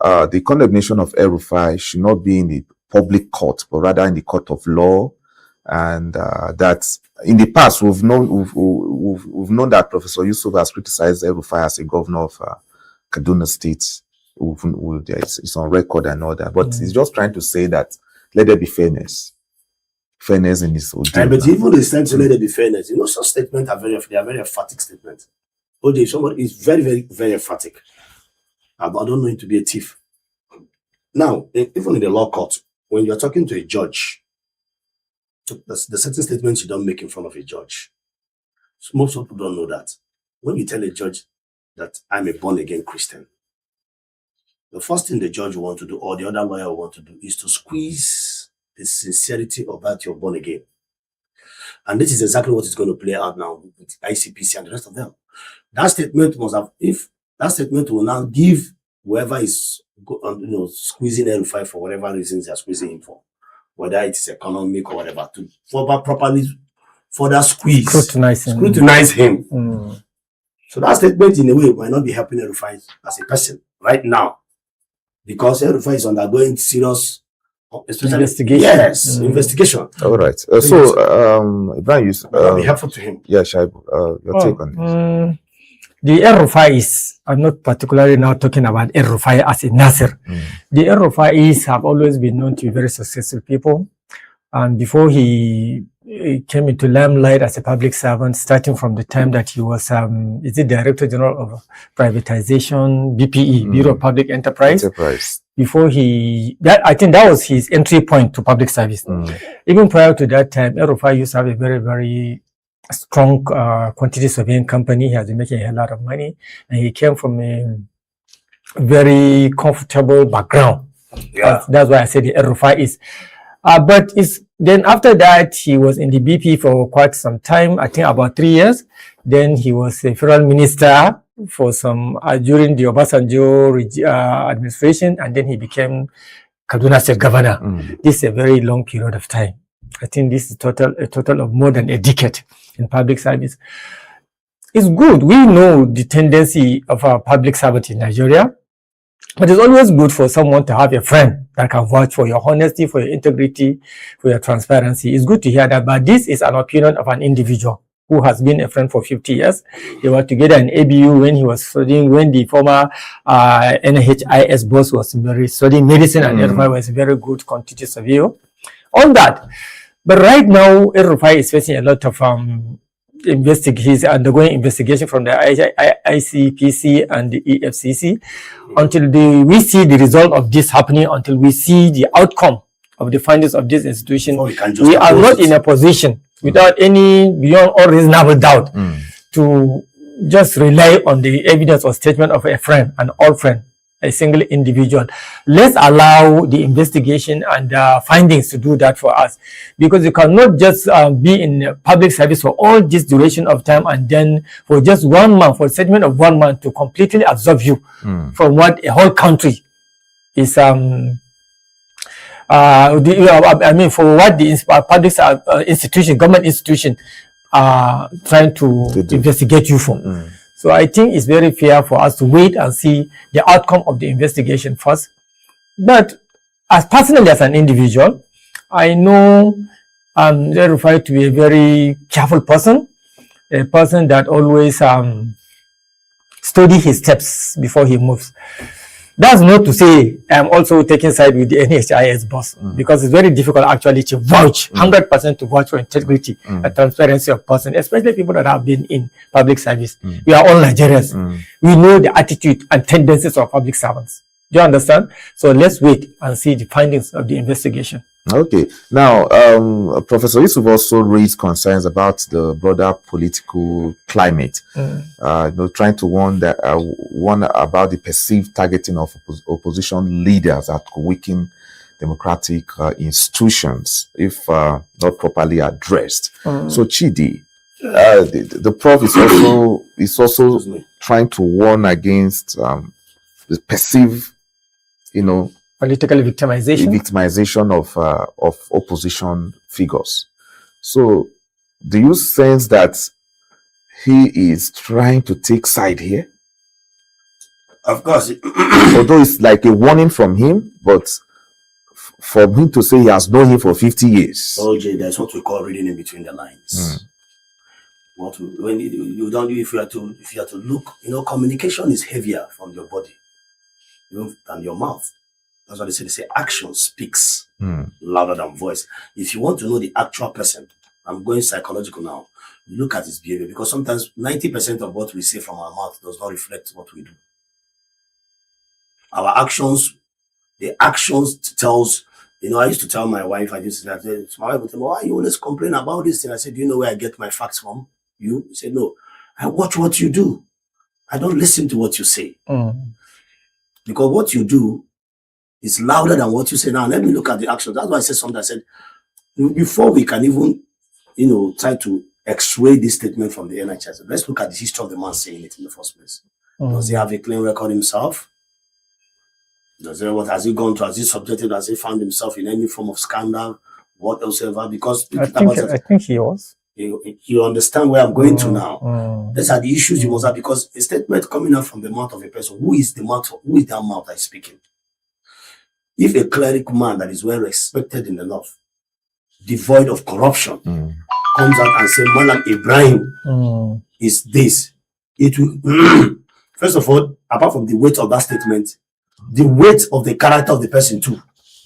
the condemnation of El-Rufai should not be in the public court, but rather in the court of law. And that in the past we've known that Professor Yusuf has criticized El-Rufai as a governor of Kaduna State. It's on record and all that, but he's just trying to say that let there be fairness in this. But even the sense to let there be fairness, such statements are very emphatic statements. OJ, somebody is very, very, very emphatic. I don't know him to be a thief. Now, even in the law court, when you're talking to a judge, the certain statements you don't make in front of a judge. So most people don't know that. When you tell a judge that I'm a born-again Christian, the first thing the judge will want to do, or the other lawyer will want to do, is to squeeze the sincerity about your born again. And this is exactly what is going to play out now with ICPC and the rest of them. That statement must have, if that statement will now give whoever is squeezing El-Rufai for whatever reasons they are squeezing him for, whether it is economic or whatever, to properly further scrutinize him. So that statement in a way might not be helping El-Rufai as a person right now, because El-Rufai is undergoing serious investigation. Yes, investigation. All right. So, Ibrahim, I'll be helpful to him. Yeah, Shaibu, your take on this. The El-Rufais, I'm not particularly now talking about El-Rufai as in Nasser. The El-Rufais have always been known to be very successful people. And before he came into limelight as a public servant, starting from the time that he was, is the Director General of Privatization, BPE, Bureau of Public Enterprise. Before I think that was his entry point to public service. Even prior to that time, El-Rufai used to have a very, very strong quantity surveying company. He has been making a lot of money, and he came from a very comfortable background. Yeah. That's why I said the El-Rufai is. But then after that, he was in the BP for quite some time, I think about 3 years. Then he was a federal minister for some, during the Obasanjo administration, and then he became Kaduna State Governor. This is a very long period of time. I think this is a total of more than a decade in public service. It's good. We know the tendency of our public servant in Nigeria. But it's always good for someone to have a friend that can vouch for your honesty, for your integrity, for your transparency. It's good to hear that, but this is an opinion of an individual who has been a friend for 50 years. They were together in ABU when he was studying, when the former NHIS boss was studying medicine, and El-Rufai was a very good quantity surveyor on that. But right now, El-Rufai is facing a lot of he's undergoing investigation from the ICPC and the EFCC until we see the result of this happening, until we see the outcome of the findings of this institution. We are not in a position, without any beyond all reasonable doubt, to just rely on the evidence or statement of a friend, an old friend, a single individual. Let's allow the investigation and findings to do that for us, because you cannot just be in public service for all this duration of time and then for just 1 month, for a statement of 1 month to completely absorb you from what a whole country is I mean, for what the public institution, government institution are trying to investigate you for. So I think it's very fair for us to wait and see the outcome of the investigation first. But as personally as an individual, I know El-Rufai to be a very careful person, a person that always study his steps before he moves. That's not to say I'm also taking side with the NHIS boss, because it's very difficult actually to vouch, 100% to vouch for integrity and transparency of person, especially people that have been in public service. We are all Nigerians. We know the attitude and tendencies of public servants. Do you understand? So let's wait and see the findings of the investigation. Okay. Now, Professor Yusuf also raised concerns about the broader political climate. Trying to warn about the perceived targeting of opposition leaders that could weaken democratic institutions if not properly addressed. So, Chidi, the Prof is also trying to warn against the perceived, political victimization of opposition figures. So, do you sense that he is trying to take side here? Of course. Although it's like a warning from him, but for him to say he has known him for 50 years. OJ, that's what we call reading in between the lines. If you are to look, communication is heavier from your body than your mouth. That's what they say. They say action speaks louder than voice. If you want to know the actual person, I'm going psychological now, look at his behavior, because sometimes 90% of what we say from our mouth does not reflect what we do. Our actions, the actions tells, I used to tell my wife, my wife would tell me, why you always complain about this thing? I said, do you know where I get my facts from? You? He said, no, I watch what you do. I don't listen to what you say. Because what you do is louder than what you say. Now, let me look at the actions. That's why I said something. I said, before we can even, try to x-ray this statement from the NHS, let's look at the history of the man saying it in the first place. Does he have a clean record himself? Has he gone to, has he subjected, has he found himself in any form of scandal, whatsoever? Because I think he was. You understand where I'm going to now. These are the issues you must have, because a statement coming out from the mouth of a person, who is that mouth that is speaking? If a cleric man that is well respected in the north, devoid of corruption, comes out and says, Malam Ibrahim is this, it will, first of all, apart from the weight of that statement, the weight of the character of the person too.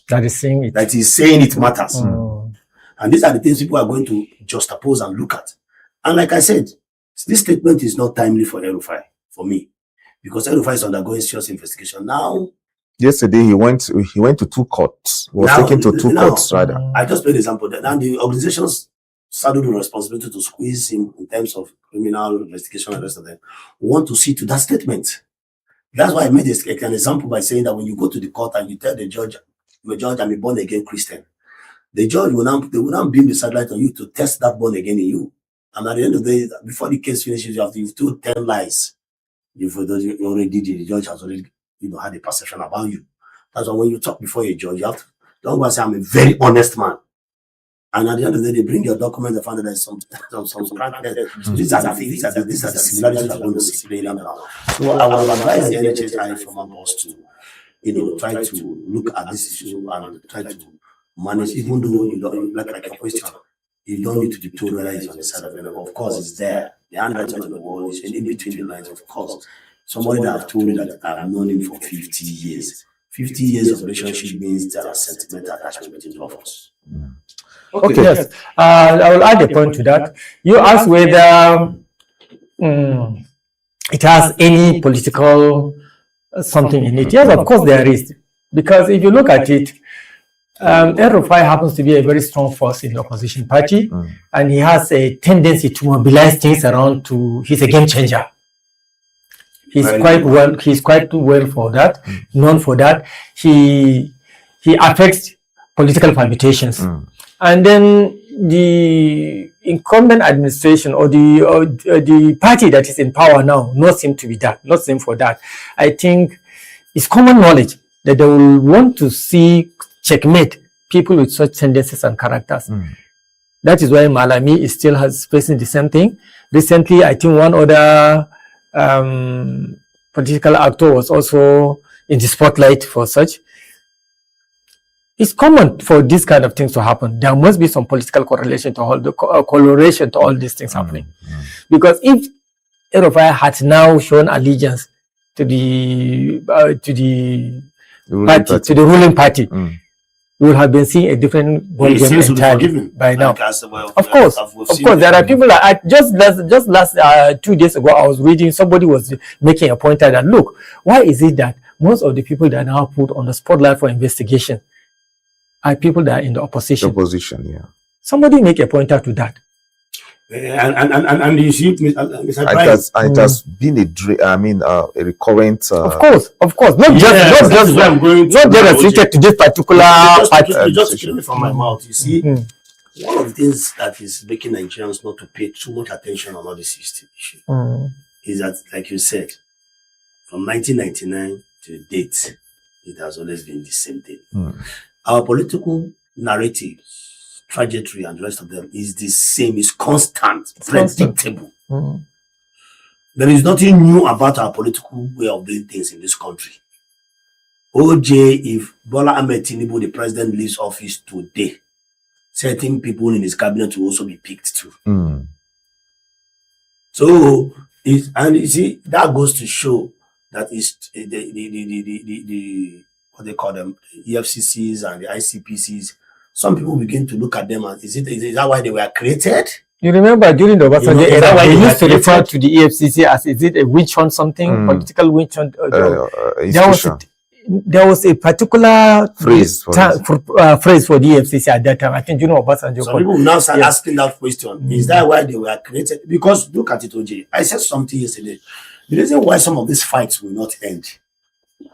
That is saying it. That is saying it matters. And these are the things people are going to juxtapose and look at. And like I said, this statement is not timely for El-Rufai, for me, because El-Rufai is undergoing serious investigation. Now, yesterday he went to 2 courts. Was taken to 2 courts rather. I just made an example. Now the organizations saddled the responsibility to squeeze him in terms of criminal investigation and the rest of them. We want to see to that statement. That's why I made an example by saying that when you go to the court and you tell the judge, I'm a born again Christian, the judge will now beam the satellite on you to test that born again in you. And at the end of the day, before the case finishes, you've told 10 lies. You already did it. The judge has already had a perception about you. That's why when you talk before a judge, you have to don't go and say I'm a very honest man. And at the end of the day, they bring your documents and find that there's some these are the similarities that are going to see playing around. So I would advise the NHS former boss to try to look at this issue and try to manage, even though you don't like a question. You don't need to dictate whether it's on the side of it. Of course, it's there. The handwriting on the wall is in between the lines, of course. Somebody that I've told you that I've known him for 50 years. 50 years of relationship means there are sentimental attachment between both of us. Okay, yes. I will add a point to that. You asked whether it has any political something in it. Yes, of course there is. Because if you look at it, El-Rufai happens to be a very strong force in the opposition party, and he has a tendency to mobilize things around he's a game changer. He's quite well for that, known for that. He affects political permutations. And then the incumbent administration or the party that is in power now not seem for that. I think it's common knowledge that they will want to see checkmate people with such tendencies and characters. That is why Malami is still facing the same thing. Recently, I think one other political actor was also in the spotlight for such. It's common for these kind of things to happen. There must be some political correlation to all these things happening. Because if El-Rufai had now shown allegiance to the ruling party, we would have been seeing a different ballgame entirely by now. Of course, there are people that just last 2 days ago, I was reading, somebody was making a point that, look, why is it that most of the people that are now put on the spotlight for investigation are people that are in the opposition? Somebody make a pointer to that. And you see, Mr. It has been a recurrent. Of course, not just restricted to this particular party. Just kill me from my mouth. You see, one of the things that is making Nigerians not to pay too much attention on all this issue is that, like you said, from 1999 to date, it has always been the same thing. Our political narratives, trajectory, and the rest of them is the same, is constant, predictable. There is nothing new about our political way of doing things in this country. If Bola Ahmed Tinubu, the president, leaves office today, certain people in his cabinet will also be picked too. So, and you see, that goes to show that is the what they call them, EFCCs and the ICPCs. Some people begin to look at them and is that why they were created? You remember during the Obasanjo era, they used to refer to the EFCC as, is it a witch hunt something, political witch hunt? There was a particular phrase for the EFCC at that time. I think Obasanjo. Some people now start asking that question. Is that why they were created? Because look at it, OJ. I said something yesterday. The reason why some of these fights will not end,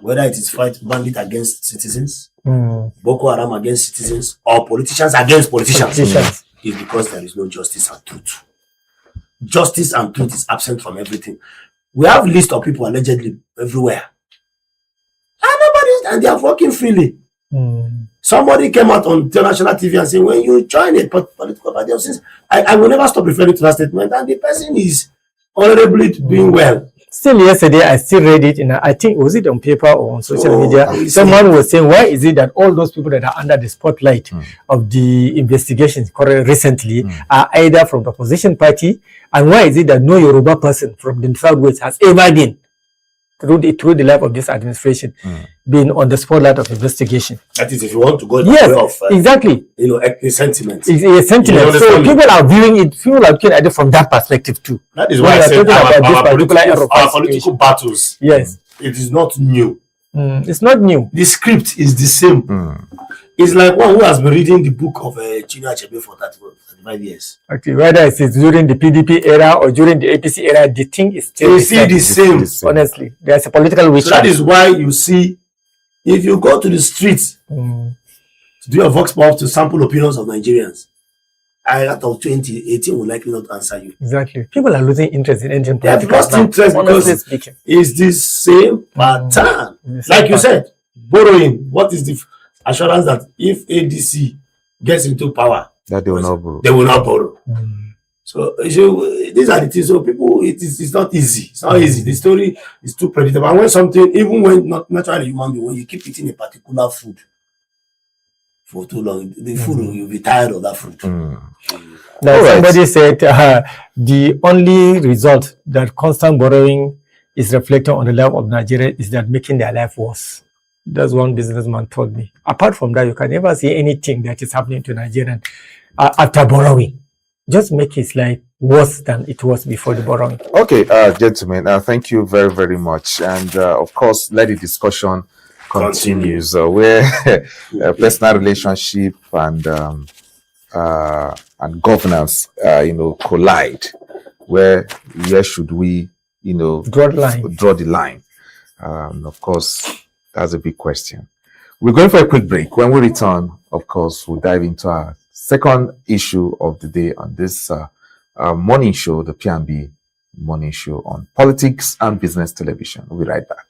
whether it is fight bandit against citizens, Boko Haram against citizens, or politicians against politicians, is because there is no justice and truth. Justice and truth is absent from everything. We have a list of people allegedly everywhere. And they are working freely. Somebody came out on international TV and said, when you join a political party, I will never stop referring to that statement, and the person is honorably doing well. Still yesterday, I still read it I think, was it on paper or on social media? Someone was saying, why is it that all those people that are under the spotlight of the investigations recently are either from the opposition party, and why is it that no Yoruba person from the Southwest has ever been through the life of this administration been on the spotlight of investigation? That is, if you want to go yes, way of exactly, ethnic sentiment. It's sentiment. So people are viewing it, people are looking at it from that perspective too. That is why I said our political battles. Yes, it is not new. It's not new. The script is the same. It's like one who has been reading the book of Chinua Achebe for 35 years. Okay, whether it's during the PDP era or during the APC era, the thing is still the same. Honestly, there's a political wish. So that is why you see, if you go to the streets to do a vox pop to sample opinions of Nigerians, out of 2018 will likely not answer you. Exactly. People are losing interest in Indian politics. They have lost interest because it's the same pattern. Like you said, borrowing. What is the assurance that if ADC gets into power, that they will not borrow? They will not borrow. So these are the things. So people, it's not easy. It's not easy. The story is too predictable. And when something, even when not naturally human being, when you keep eating a particular food for too long, the food, you'll be tired of that food. Now, somebody said the only result that constant borrowing is reflecting on the life of Nigeria is that making their life worse. That's one businessman told me. Apart from that, you can never see anything that is happening to Nigerians after borrowing. Just make his life worse than it was before the borrowing. Okay, gentlemen, thank you very, very much. And of course, let the discussion continues where personal relationship and governance, collide. Where should we, draw the line? Of course, that's a big question. We're going for a quick break. When we return, of course, we'll dive into our second issue of the day on this morning show, the P&B morning show on Politics and Business Television. We'll be right back.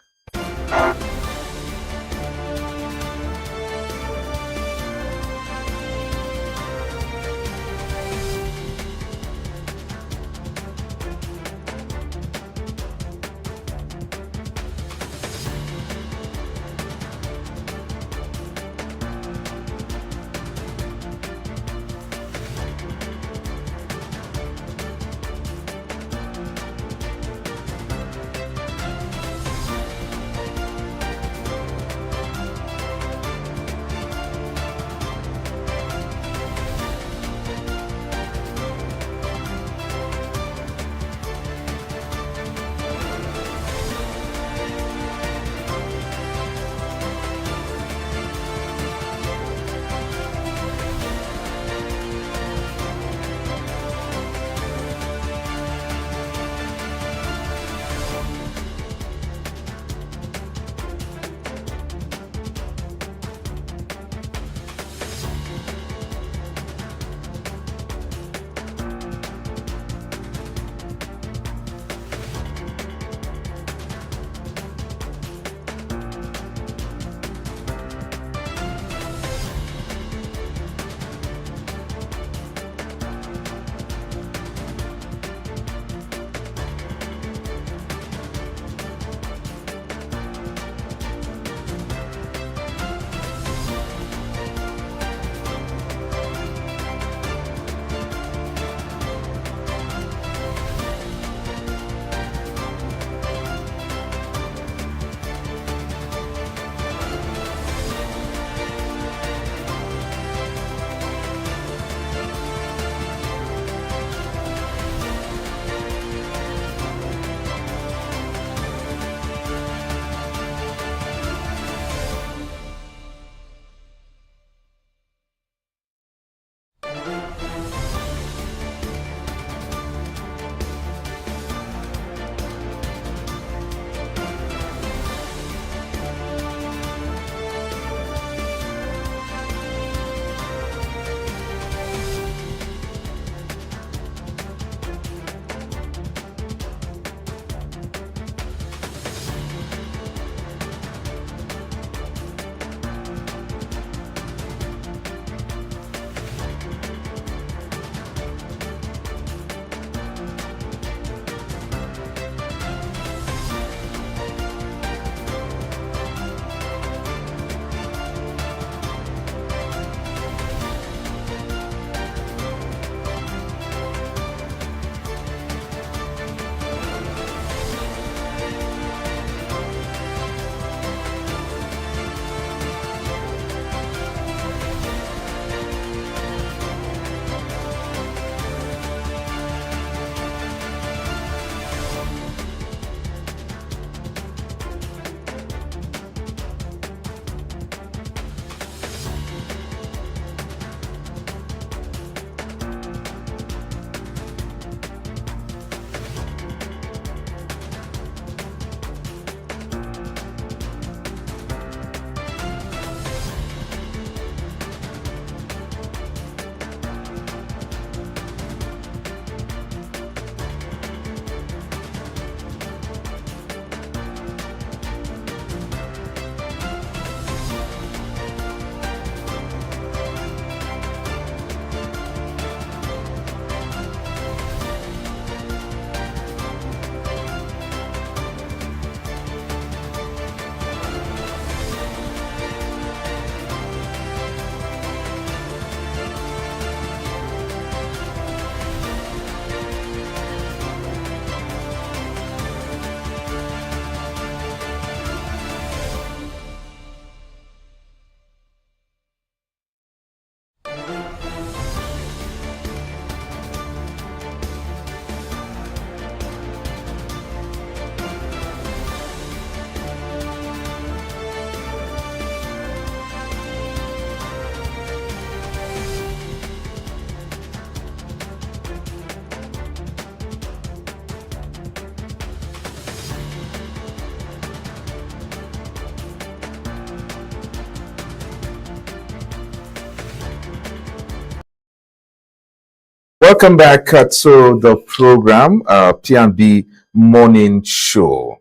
Welcome back to the program, P&B Morning Show.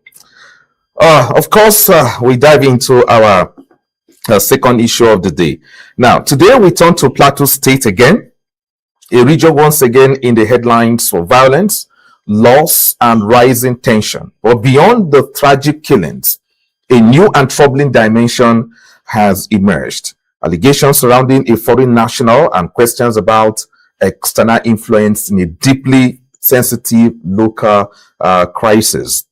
Of course, we dive into our second issue of the day. Now, today we turn to Plateau State again, a region once again in the headlines for violence, loss, and rising tension. But beyond the tragic killings, a new and troubling dimension has emerged. Allegations surrounding a foreign national and questions about external influence in a deeply sensitive local crisis.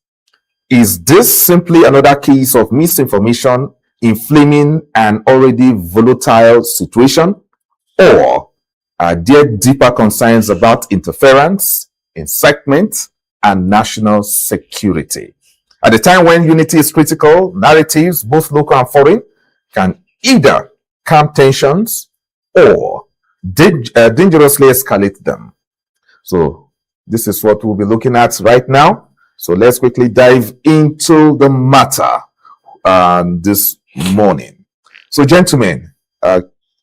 Is this simply another case of misinformation inflaming an already volatile situation? Or are there deeper concerns about interference, incitement, and national security? At a time when unity is critical, narratives, both local and foreign, can either calm tensions or dangerously escalate them. So this is what we'll be looking at right now. So let's quickly dive into the matter this morning. So gentlemen,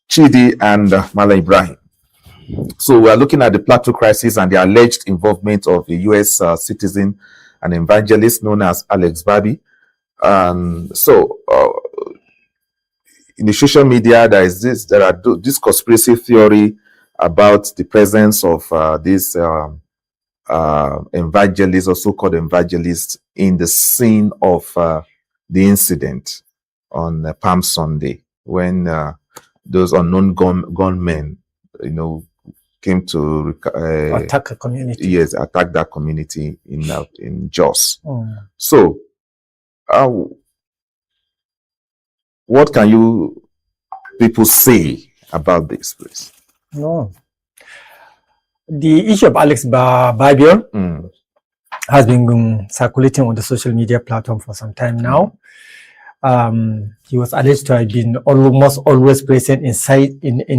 Chidi and Mala Ibrahim. So we are looking at the Plateau Crisis and the alleged involvement of a U.S. citizen, an evangelist known as Alex Barbie. In the social media, there are this conspiracy theory about the presence of this evangelist or so-called evangelist in the scene of the incident on Palm Sunday when those unknown gunmen, came to attack a community. Yes, attack that community in Jos. So, what can you people say about this, please? No. The issue of Alex Barbie has been circulating on the social media platform for some time now. He was alleged to have been almost always present in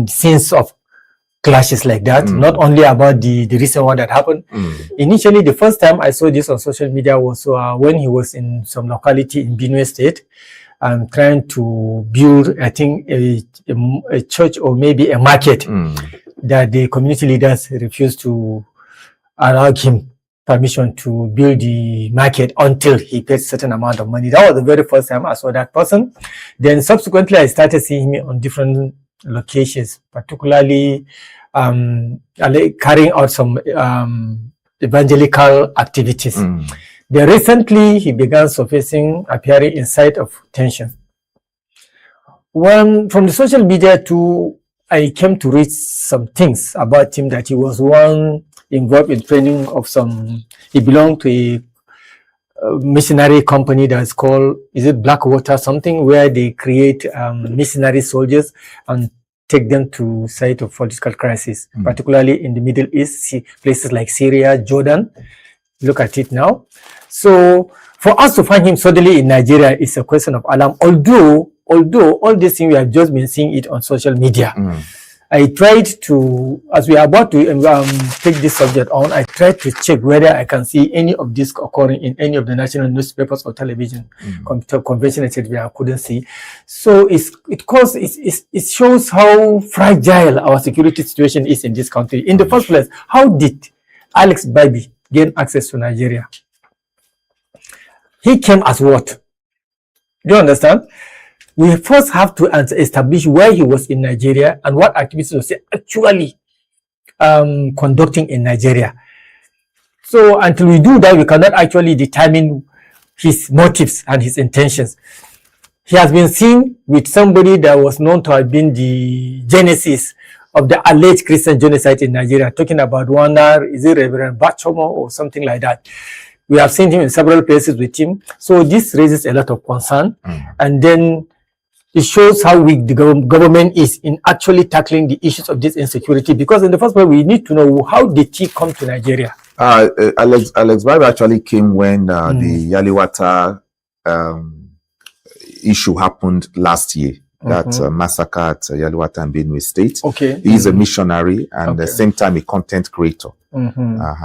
scenes of clashes like that, not only about the recent one that happened. Initially, the first time I saw this on social media was when he was in some locality in Benue State, trying to build, I think, a church or maybe a market that the community leaders refused to allow him permission to build the market until he paid a certain amount of money. That was the very first time I saw that person. Then subsequently, I started seeing him on different locations, particularly carrying out some evangelical activities. Then recently, he began appearing in sight of tension. From the social media too, I came to read some things about him, that he was one involved in training of he belonged to a missionary company that's called, is it Blackwater something, where they create missionary soldiers and take them to site of political crisis, particularly in the Middle East, places like Syria, Jordan. Look at it now. So for us to find him suddenly in Nigeria is a question of alarm, although all these things we have just been seeing it on social media. I tried to, as we are about to take this subject on, I tried to check whether I can see any of this occurring in any of the national newspapers or television convention, etc. I couldn't see. So it shows how fragile our security situation is in this country. In the first place, how did Alex Barbie gain access to Nigeria? He came as what? Do you understand? We first have to establish where he was in Nigeria and what activities was he actually conducting in Nigeria. So until we do that, we cannot actually determine his motives and his intentions. He has been seen with somebody that was known to have been the genesis of the alleged Christian genocide in Nigeria, talking about one, is it Reverend Bachomo or something like that. We have seen him in several places with him. So this raises a lot of concern. And then it shows how weak the government is in actually tackling the issues of this insecurity. Because in the first place, we need to know, how did he come to Nigeria? Alex Barbie actually came when the Yaliwata issue happened last year. That massacre at Yaliwata and Benue State. Okay. He's a missionary and at the same time a content creator.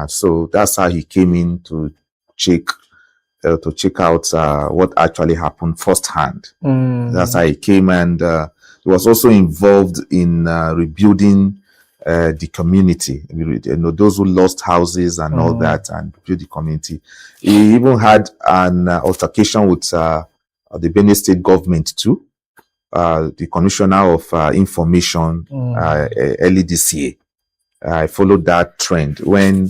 So that's how he came in to check out what actually happened firsthand. That's how he came, and he was also involved in rebuilding the community, those who lost houses and all that, and build the community. He even had an altercation with the Benue State government too, the Commissioner of Information early this year. I followed that trend when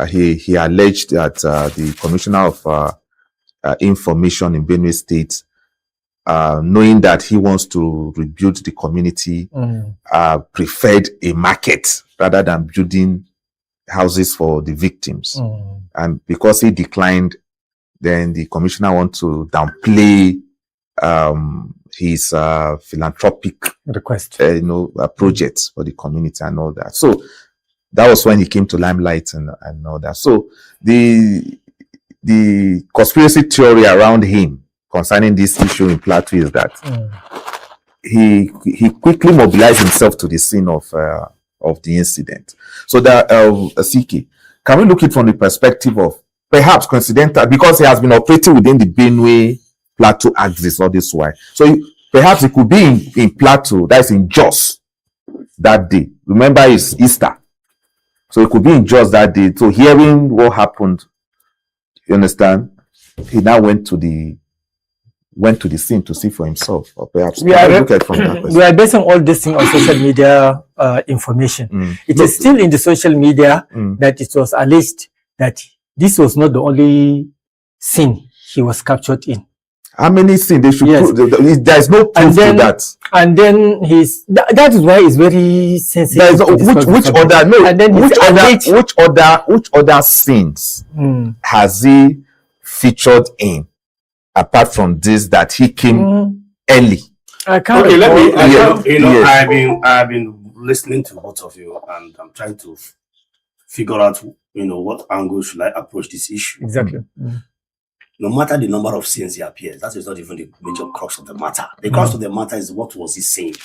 he alleged that the Commissioner of Information in Benue State, knowing that he wants to rebuild the community, preferred a market rather than building houses for the victims. And because he declined, then the commissioner wants to downplay his philanthropic request, projects for the community and all that. So that was when he came to limelight and all that. So the conspiracy theory around him concerning this issue in Plateau is that he quickly mobilized himself to the scene of the incident. So that CK, can we look at it from the perspective of perhaps coincidental, because he has been operating within the Benue Plateau axis all this while. So perhaps it could be in Plateau, that's in Jos that day. Remember, it's Easter. So it could be in Jos that day. So hearing what happened, you understand, he now went to the scene to see for himself, or perhaps we are basing all this thing on social media information. It is still in the social media that it was alleged that this was not the only scene he was captured in. How many scenes they should put? There is no proof to that. And then that is why it's very sensitive. Which other scenes has he featured in, apart from this that he came early? I can't. Okay, let me. I've been listening to both of you, and I'm trying to figure out, what angle should I approach this issue. Exactly. No matter the number of scenes he appears, that is not even the major crux of the matter. The crux of the matter is, what was he saying?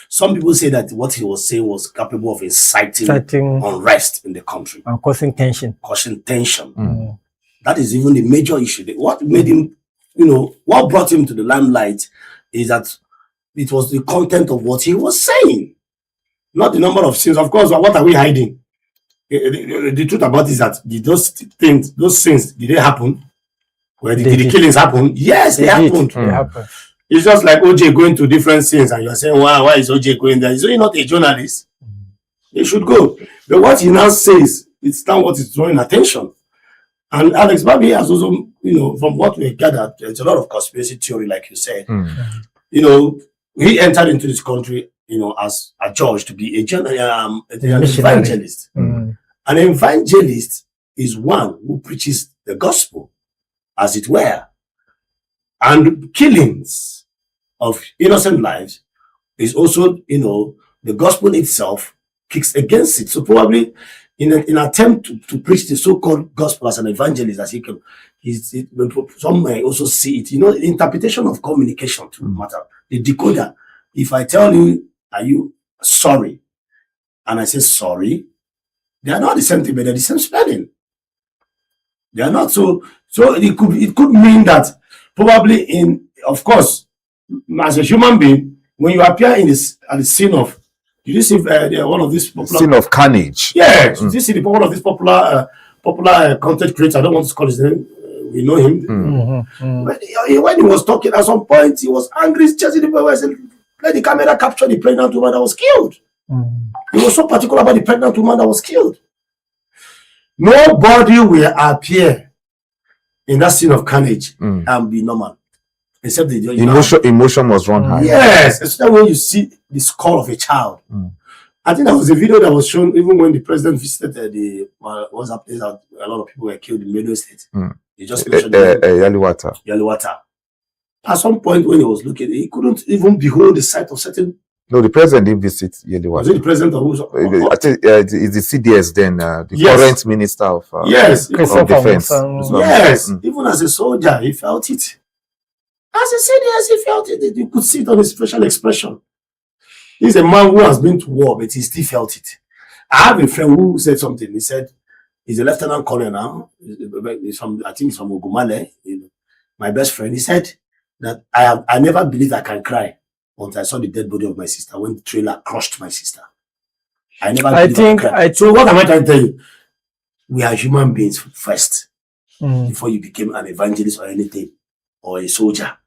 Some people say that what he was saying was capable of inciting unrest in the country. And causing tension. That is even the major issue. What made him, what brought him to the limelight is that it was the content of what he was saying, not the number of scenes. Of course, what are we hiding? The truth about it is that those scenes, did they happen? Where did the killings happen? Yes, they happened. They happened. It's just like OJ going to different scenes, and you're saying, why is OJ going there? Is he not a journalist? He should go. But what he now says, it's not what is drawing attention. And Alex, Barbie has also, from what we gathered, there's a lot of conspiracy theory, like you said. He entered into this country, as a judge, to be an evangelist. An evangelist is one who preaches the gospel, as it were. And killings of innocent lives is also, the gospel itself kicks against it. So probably in an attempt to preach the so-called gospel as an evangelist, as he can, some may also see it, the interpretation of communication to matter. The decoder. If I tell you, are you sorry? And I say sorry, they are not the same thing, but they're the same spelling. They are not so it could mean that probably of course, as a human being, when you appear at the scene of, did you see one of these popular scene of carnage? Yeah, did you see one of these popular content creators? I don't want to call his name. We know him. When he was talking at some point, he was angry, chasing the boy. Said, let the camera capture the pregnant woman that was killed. He was so particular about the pregnant woman that was killed. Nobody will appear in that scene of carnage and be normal, except the emotion was run high. Yes, especially when you see the skull of a child. I think there was a video that was shown even when the president visited what's up there. A lot of people were killed in Benue State. He just mentioned Yaliwata. At some point when he was looking, he couldn't even behold the sight of certain. No, the president didn't visit Yaliwata. Was it the president of who's? I think it's the CDS then, the current minister of defense. Yes, even as a soldier, he felt it. As a CDS, he felt it. You could see it on his facial expression. He's a man who has been to war, but he still felt it. I have a friend who said something. He said, he's a lieutenant colonel now. I think he's from Ogumale. My best friend. He said that I never believed I can cry until I saw the dead body of my sister when the trailer crushed my sister. I never. So what am I trying to tell you? We are human beings first before you became an evangelist or anything or a soldier.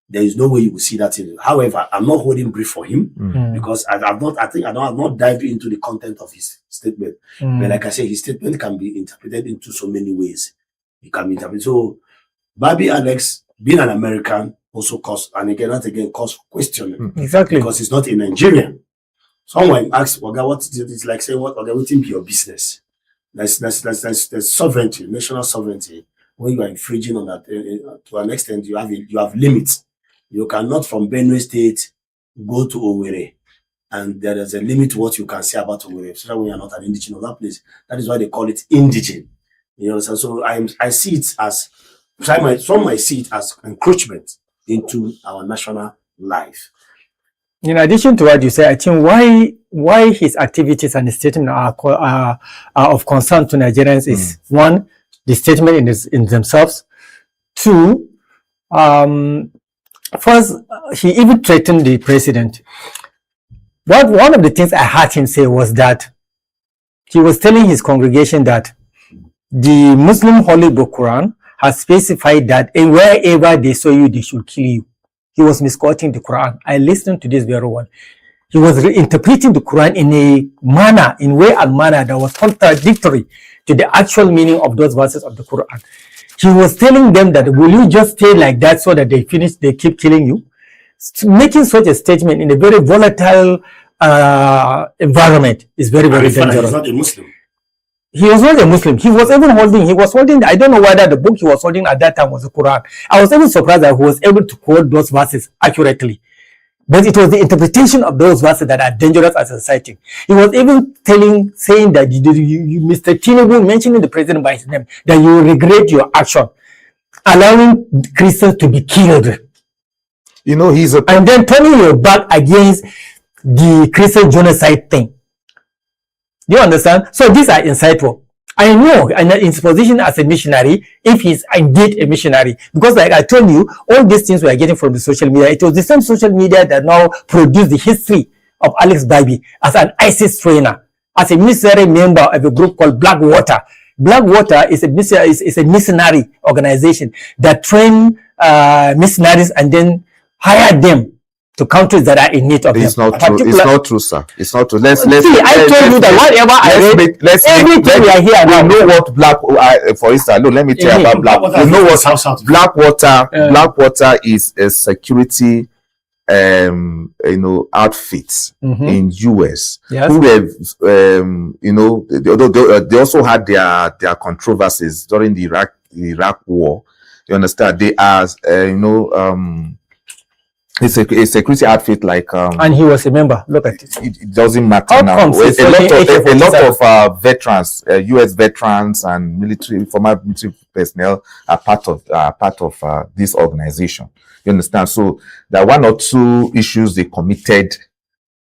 There is no way you will see that in. However, I'm not holding brief for him because I have not dived into the content of his statement. But like I said, his statement can be interpreted into so many ways. It can be interpreted. So, Barbie Alex, being an American, also cause questioning. Exactly. Because he's not a Nigerian. Someone asks, Oga, what is it? It's like saying, what will be your business? There's sovereignty, national sovereignty. When you are infringing on that, to an extent, you have limits. You cannot from Benue State go to Owerri, and there is a limit to what you can say about Owerri, especially when you are not an indigenous of that place. That is why they call it indigene. You know, so I see it as some might see it as encroachment into our national life. In addition to what you say, I think why his activities and his statement are of concern to Nigerians is one, the statement in themselves. Two, first, he even threatened the president. One of the things I heard him say was that he was telling his congregation that the Muslim Holy Book Quran has specified that wherever they saw you, they should kill you. He was misquoting the Quran. I listened to this very well. He was interpreting the Quran in a way and manner that was contradictory to the actual meaning of those verses of the Quran. He was telling them that, will you just stay like that so that they keep killing you? Making such a statement in a very volatile environment is very, very dangerous. He's not a Muslim. He was not a Muslim. He was holding, I don't know whether the book he was holding at that time was the Quran. I was even surprised that he was able to quote those verses accurately. But it was the interpretation of those verses that are dangerous as a society. He was even saying that Mr. Tinubu, mentioning the president by his name, that you will regret your action, allowing Christians to be killed. You know, and then turning your back against the Christian genocide thing. Do you understand? So these are insightful. I know, and in his position as a missionary, if he's indeed a missionary, because like I told you, all these things we are getting from the social media, it was the same social media that now produced the history of Alex Barbie as an ISIS trainer, as a missionary member of a group called Blackwater. Blackwater is a missionary organization that train missionaries and then hire them to countries that are in need of it's them. Not true. It's not true, sir. It's not true. I told you that whatever I read, everything we are here now. You know what for instance, look, let me tell you about Blackwater. You know what Blackwater? Blackwater is a security outfits in U.S. Yes. who have they also had their controversies during the Iraq war. You understand? They are it's a security outfit like and he was a member. Look at it. It doesn't matter now. A lot of veterans, U.S. veterans and former military personnel are part of this organization. You understand? So there are one or two issues they committed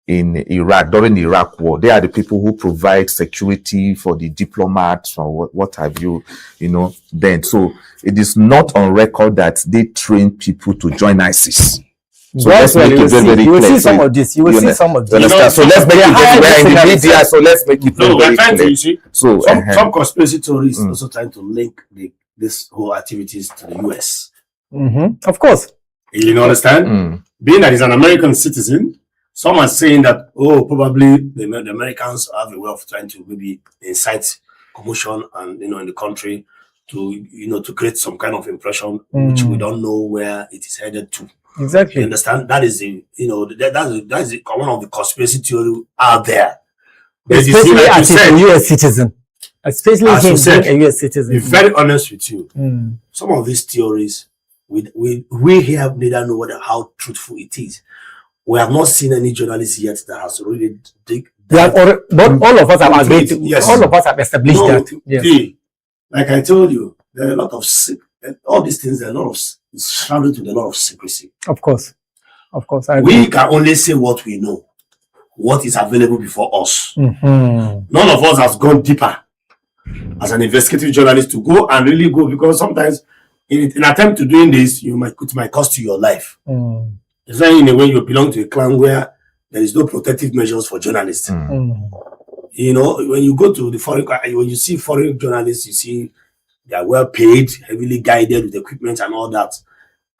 in Iraq during the Iraq war. They are the people who provide security for the diplomats or what have you. Then so it is not on record that they train people to join ISIS. So let's make it very clear. You will see some of this. You will see some of this. So let's make it very in the media. So let's make it very clear. You see, so some conspiracy theories also trying to link this whole activities to the US. Of course. You understand? Being that he's an American citizen, some are saying that probably the Americans have a way of trying to maybe incite commotion and in the country to create some kind of impression which we don't know where it is headed to. Exactly. You understand? That is that's one of the conspiracy theory out there. Especially as a U.S. citizen. Especially him being a U.S. citizen. Be very honest with you. Some of these theories, we here neither know how truthful it is. We have not seen any journalist yet that has really but all of us have agreed. All of us have established that. Yes. Like I told you, there are a lot of all these things. There are a lot of shrouded with a lot of secrecy. Of course. We can only say what we know, what is available before us. None of us has gone deeper as an investigative journalist to go and really go, because sometimes in attempt to doing this, it might cost you your life. It's not in a way you belong to a clan where there is no protective measures for journalists. You know, when you go to the foreign, when you see foreign journalists, you see they are well paid, heavily guided with equipment and all that.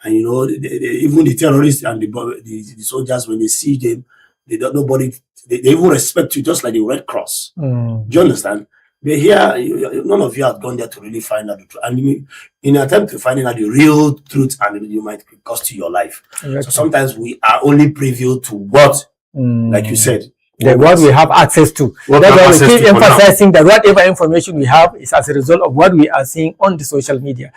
And you know, even the terrorists and the soldiers, when they see them, they don't nobody. They even respect you, just like the Red Cross. Do you understand? But here, none of you have gone there to really find out the truth. And in an attempt to finding out the real truth, and you might cost you your life. Exactly. So sometimes we are only privy to what, like you said, what we have access to. That's why we keep emphasizing that whatever information we have is as a result of what we are seeing on the social media.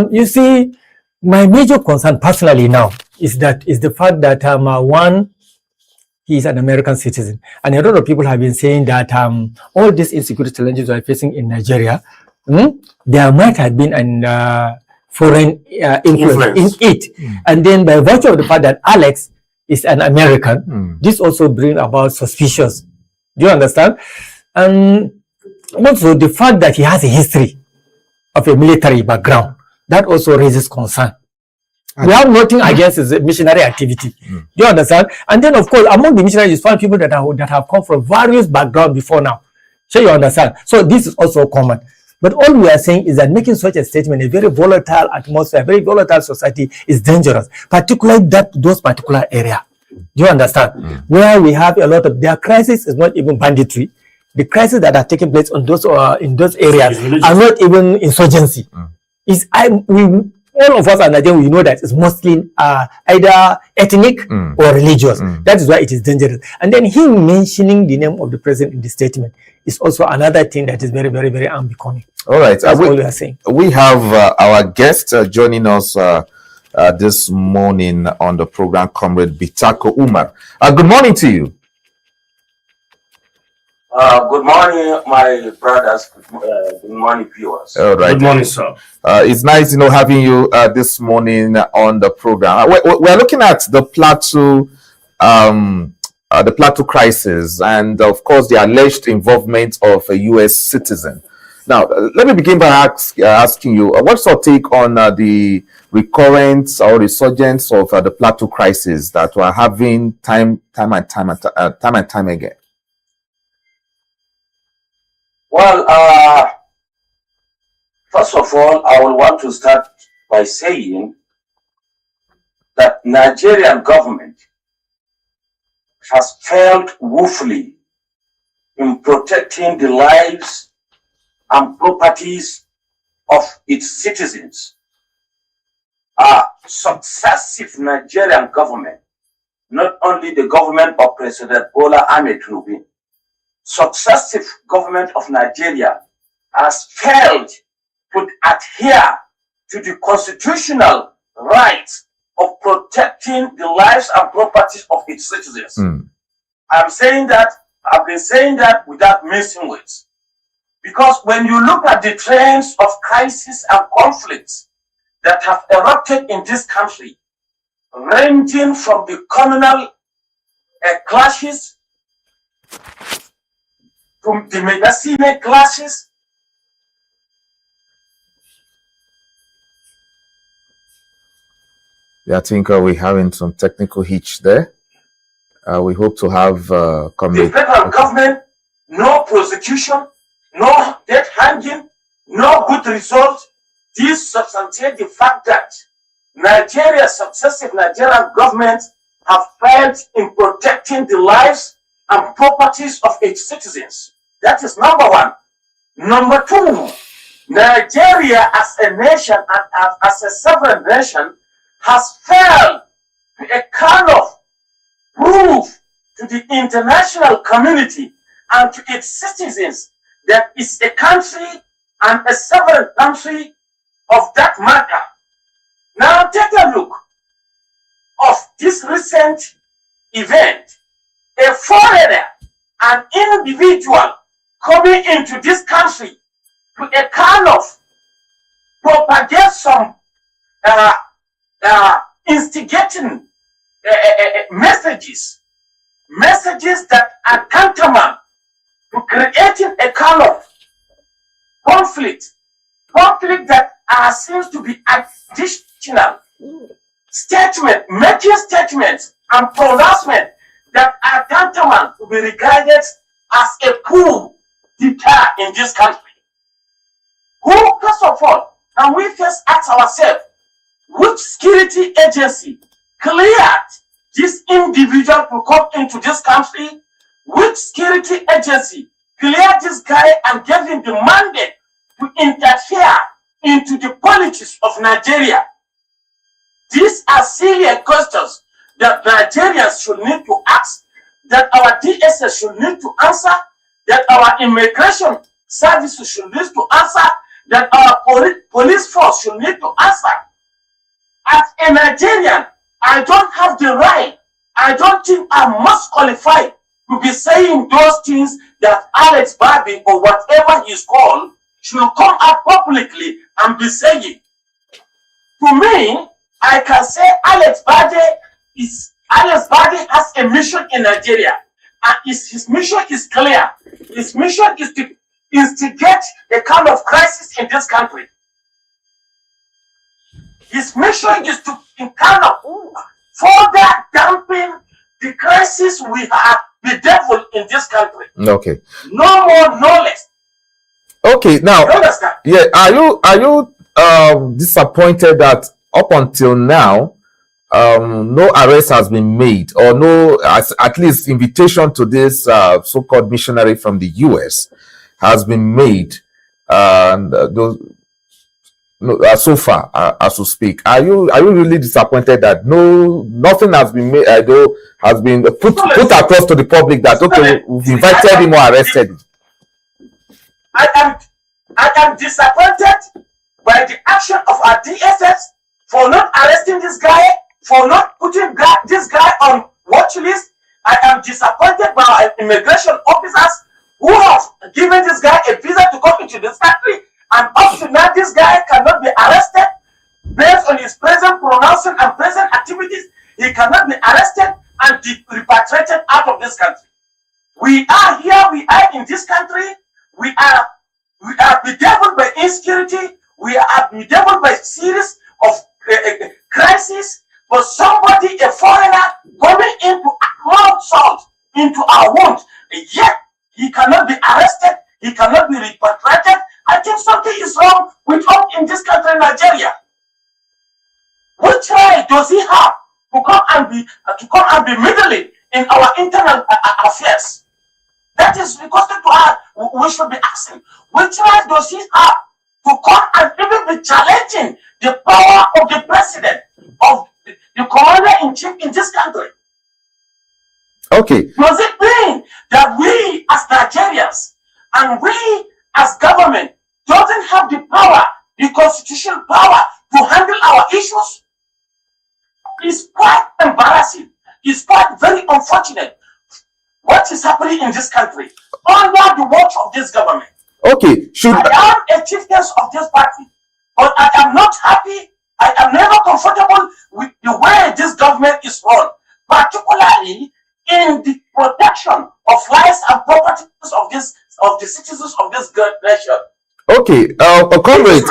You see, my major concern personally now is the fact that one, he is an American citizen, and a lot of people have been saying that all these insecurity challenges we are facing in Nigeria, there might have been an foreign influence in it, and then by virtue of the fact that Alex is an American, this also brings about suspicions. Do you understand? And also the fact that he has a history of a military background, that also raises concern. We have nothing against his missionary activity. Do you understand? And then, of course, among the missionaries, you find people that have come from various backgrounds before now. Sure, you understand? So this is also common. But all we are saying is that making such a statement, a very volatile atmosphere, a very volatile society, is dangerous, particularly those particular area. Do you understand? Where we have a lot of their crisis is not even banditry. The crises that are taking place on those in those areas are not even insurgency. All of us are Nigerians, we know that it's mostly either ethnic or religious. That is why it is dangerous. And then him mentioning the name of the president in the statement is also another thing that is very, very, very unbecoming. All right. That's all we are saying. We have our guest joining us this morning on the program, Comrade Bitako Umar. Good morning to you. Good morning, my brothers. Good morning, viewers. All right. Good morning, sir. It's nice, having you this morning on the program. We're looking at the Plateau Crisis, and of course, the alleged involvement of a U.S. citizen. Now, let me begin by asking you, what's your take on the recurrence or resurgence of the Plateau Crisis that we're having time and time again? Well, first of all, I will want to start by saying that Nigerian government has failed woefully in protecting the lives and properties of its citizens. Successive Nigerian government, not only the government of President Bola Ahmed Tinubu, successive government of Nigeria has failed to adhere to the constitutional rights of protecting the lives and properties of its citizens. I've been saying that without missing words. Because when you look at the trends of crisis and conflicts that have erupted in this country, ranging from the communal clashes to the medicinal clashes, I think we're having some technical hitch there. We hope to have the federal government, no prosecution, no death hanging, no good result. This substantiates the fact that successive Nigerian governments have failed in protecting the lives and properties of its citizens. That is number one. Number two, Nigeria as a nation and as a sovereign nation has failed to a kind of prove to the international community and to its citizens that it's a country and a sovereign country of that matter. Now take a look of this recent event. A foreigner, an individual coming into this country to a kind of propagate some instigating messages that are tantamount to creating a kind of conflict that seems to be additional making statements and pronouncements that are tantamount to be regarded as a coup d'etat in this country. Who, first of all, can we first ask ourselves, which security agency cleared this individual to come into this country? Which security agency cleared this guy and gave him the mandate to interfere into the politics of Nigeria? These are serious questions that Nigerians should need to ask, that our DSS should need to answer, that our immigration services should need to answer, that our police force should need to answer. As a Nigerian, I don't have the right, I don't think I'm most qualified to be saying those things that Alex Barbie or whatever he's called should come out publicly and be saying. To me, I can say Alex Barbie has a mission in Nigeria, and his mission is clear. His mission is to instigate a kind of crisis in this country. His mission is to kind of further dampen the crisis we have bedeviled in this country. Okay. No more, no less. Okay, now, You understand? yeah, are you disappointed that up until now, no arrest has been made, or no, at least invitation to this so-called missionary from the U.S. has been made, and so far as we speak? Are you really disappointed that nothing has been made, has been put across to the public that okay, we've invited him or arrested him? I am disappointed by the action of our DSS for not arresting this guy, for not putting this guy on watch list. I am disappointed by our immigration officers who have given this guy a visa to come into this country, and up to now this guy cannot be arrested based on his present pronouncement and present activities. He cannot be arrested and repatriated out of this country. We are here, we are in this country, we are bedeviled by insecurity, we are bedeviled by series of crises, but somebody, a foreigner, coming into more salt into our wound, yet he cannot be arrested, he cannot be repatriated. I think something is wrong with us in this country, Nigeria. Which right does he have to come and be meddling in our internal affairs? That is the question to us we should be asking. Which right does he have to come and even be challenging the power of the president, of the commander-in-chief in this country? Okay. Does it mean that we as Nigerians and we as government doesn't have the power, the constitutional power to handle our issues? It's quite embarrassing. It's quite very unfortunate what is happening in this country under the watch of this government. Okay, I am a chiefess of this party, but I am not happy. I am never comfortable with the way this government is run, particularly in the protection of lives and properties of the citizens of this great nation. Okay, comrade.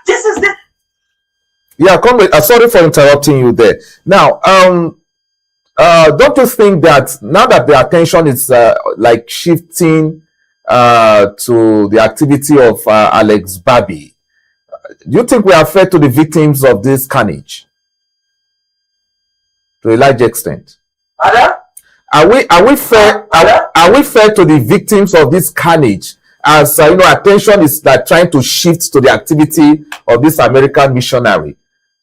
This is the. Yeah, comrade. Sorry for interrupting you there. Now, don't you think that now that the attention is like shifting to the activity of Alex Barbie, do you think we are fair to the victims of this carnage to a large extent? Pardon? Are we fair? Are we fair to the victims of this carnage, as attention is like trying to shift to the activity of this American missionary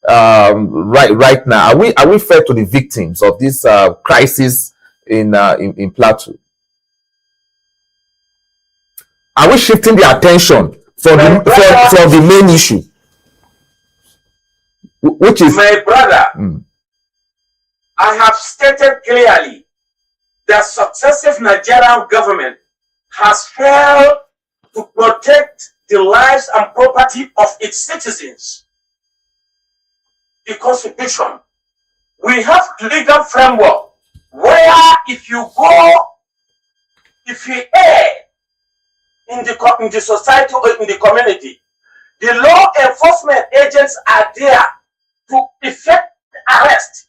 right now? Are we fair to the victims of this crisis in Plateau? Are we shifting the attention from the main issue, which is my brother? I have stated clearly that successive Nigerian government has failed to protect the lives and property of its citizens. The Constitution, we have legal framework where if you err in the society or in the community, the law enforcement agents are there to effect arrest,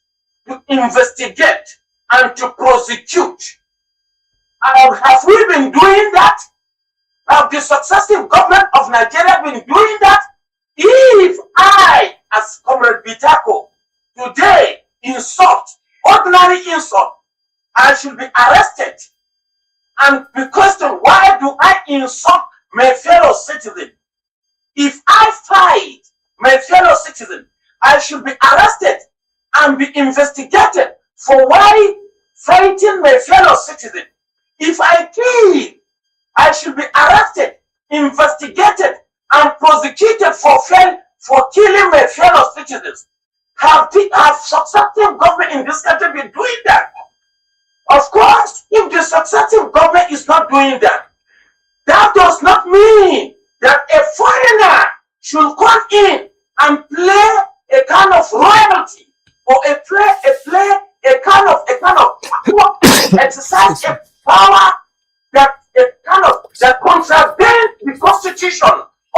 to investigate, and to prosecute. Have we been doing that? Have the successive government of Nigeria been doing that? If I, as Comrade Bitako, today insult, ordinary insult, I should be arrested and be questioned, why do I insult my fellow citizen? If I fight my fellow citizen, I should be arrested and be investigated for why fighting my fellow citizen. If I kill, I should be arrested, investigated, and prosecuted for killing my fellow citizens. Have successive government in this country been doing that? Of course, if the successive government is not doing that, that does not mean that a foreigner should come in and play a kind of royalty or exercise a power that contravenes the constitution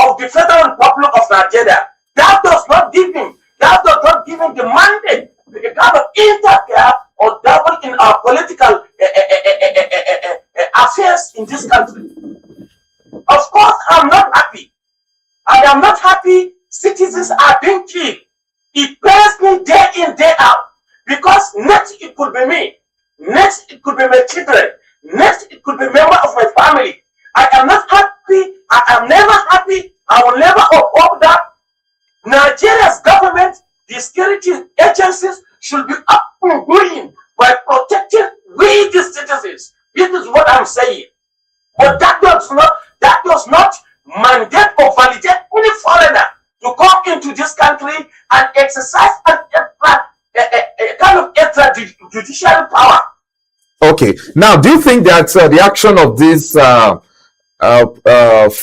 of the Federal Republic of Nigeria. That does not give him the mandate to kind of interfere or dabble in our political affairs in this country. Of course, I'm not happy. I am not happy citizens are being killed. It pains me day in, day out. Because next it could be me. Next it could be my children. Next it could be a member of my family. I am not happy. I am never happy. I will never uphold that. Nigeria's government, the security agencies should be up and going by protecting we the citizens. This is what I'm saying. But that does not mandate or validate any foreigner to come into this country and exercise a kind of extrajudicial power. Okay. Now, do you think that the action of this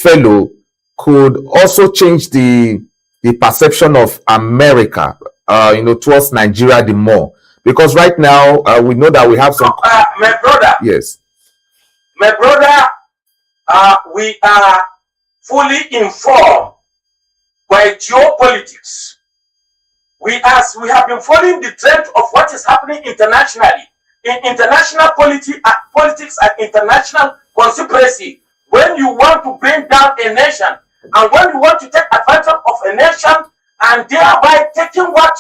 fellow could also change the perception of America, towards Nigeria the more? Because right now we know that we have some. My brother. Yes. My brother, we are fully informed by geopolitics. We have been following the trend of what is happening internationally in international politics and international conspiracy. When you want to bring down a nation and when you want to take advantage of a nation and thereby taking what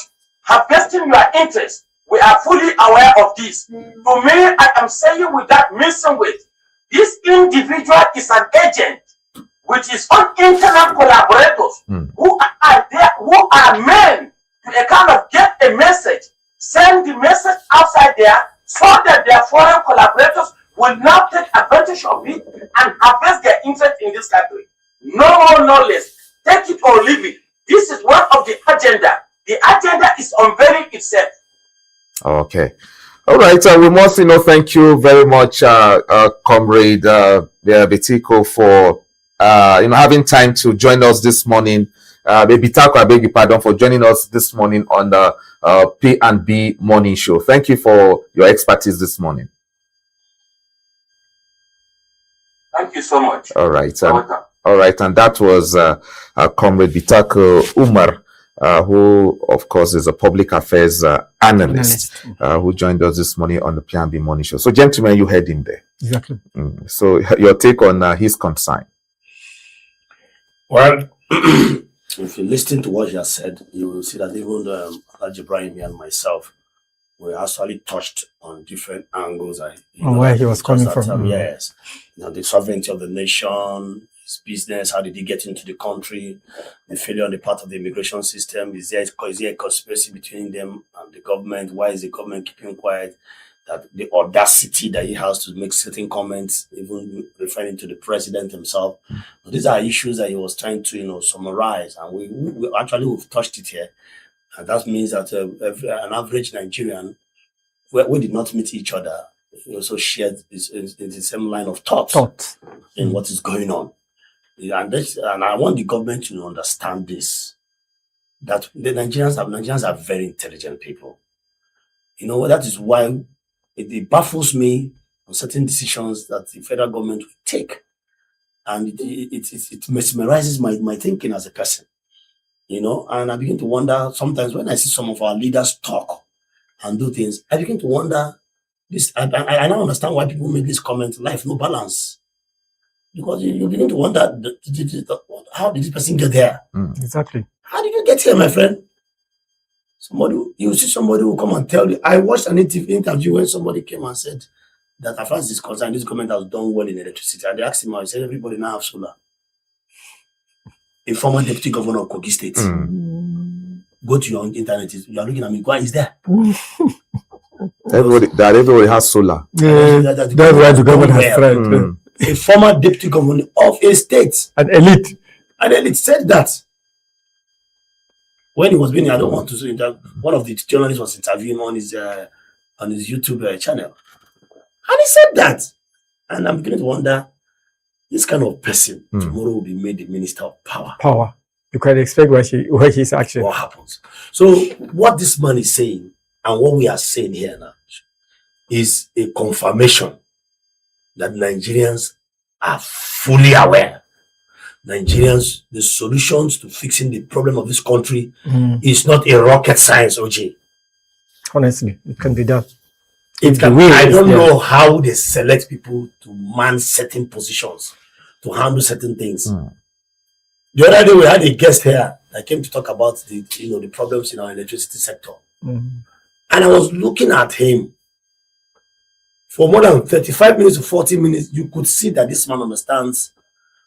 harvesting your interest, we are fully aware of this. To me, I am saying without missing with, this individual is an agent with his own internal collaborators who are there, who are meant to kind of get a message, send the message outside there so that their foreign collaborators will now take advantage of it and harvest their interest in this country. No more, no less. Take it or leave it. This is one of the agenda. The agenda is unveiling itself. Okay. All right. We must, thank you very much, Comrade Bitiko, for having time to join us this morning. Bitako, I beg your pardon, for joining us this morning on the P&B Morning Show. Thank you for your expertise this morning. Thank you so much. All right. All right. And that was Comrade Bitako Umar, who, of course, is a public affairs analyst, who joined us this morning on the P&B Morning Show. So, gentlemen, you heard him there. Exactly. So, your take on his concern? Well, if you listen to what he has said, you will see that even Haji Ibrahim and myself were actually touched on different angles. Where he was coming from. Yes. The sovereignty of the nation, his business, how did he get into the country, the failure on the part of the immigration system, is there a conspiracy between them and the government? Why is the government keeping quiet? That the audacity that he has to make certain comments, even referring to the president himself. But these are issues that he was trying to, summarize, and we've touched it here. And that means that an average Nigerian, we did not meet each other, we also shared the same line of thought in what is going on. And I want the government to understand this, that the Nigerians are very intelligent people. That is why it baffles me on certain decisions that the federal government will take. And it mesmerizes my thinking as a person. And I begin to wonder, sometimes when I see some of our leaders talk and do things, I begin to wonder, this, I now understand why people make this comment, life no balance. Because you begin to wonder, how did this person get there? Exactly. How did you get here, my friend? You see somebody who come and tell you. I watched an interview when somebody came and said that as far as this concerned, this government has done well in electricity. And they asked him, he said, everybody now have solar. A former deputy governor of Kogi State. Go to your internet, you are looking at me, why is there? Everybody has solar. That's why the government has tried. A former deputy governor of a state. An elite said that. When he was being, I don't want to say that, one of the journalists was interviewing on his YouTube channel. And he said that. And I'm beginning to wonder, this kind of person tomorrow will be made the minister of power. You can expect where he's actually. What happens? So what this man is saying and what we are saying here now is a confirmation that Nigerians are fully aware. Nigerians, the solutions to fixing the problem of this country is not a rocket science, OJ. Honestly, it can be done. I don't know how they select people to man certain positions, to handle certain things. The other day we had a guest here that came to talk about the problems in our electricity sector. And I was looking at him for more than 35 minutes to 40 minutes. You could see that this man understands.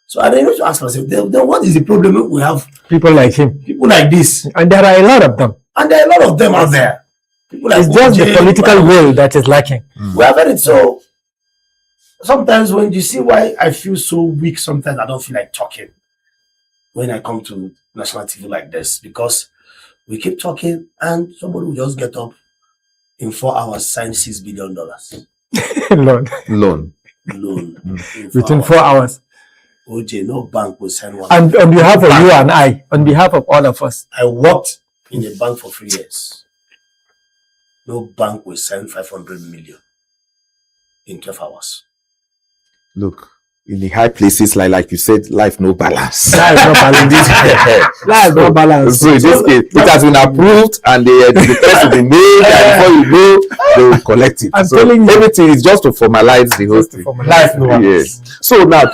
So I need to ask myself, then what is the problem we have? People like him. People like this. And there are a lot of them. And there are a lot of them out there. People like it's just the political will that is lacking. We have it. So sometimes when you see why I feel so weak, sometimes I don't feel like talking when I come to national TV like this, because we keep talking and somebody will just get up in 4 hours, sign $6 billion. Loan. Within 4 hours. OJ, no bank will send one. And on behalf of you and I, on behalf of all of us. I worked in a bank for 3 years. No bank will send 500 million in 12 hours. Look, in the high places, like you said, life no balance. Life no balance. Life no balance. So in this case, it has been approved and the test will be made, and before you know, they will collect it. I'm so telling you, everything is just to formalize the whole thing. Life no balance. Yes. So now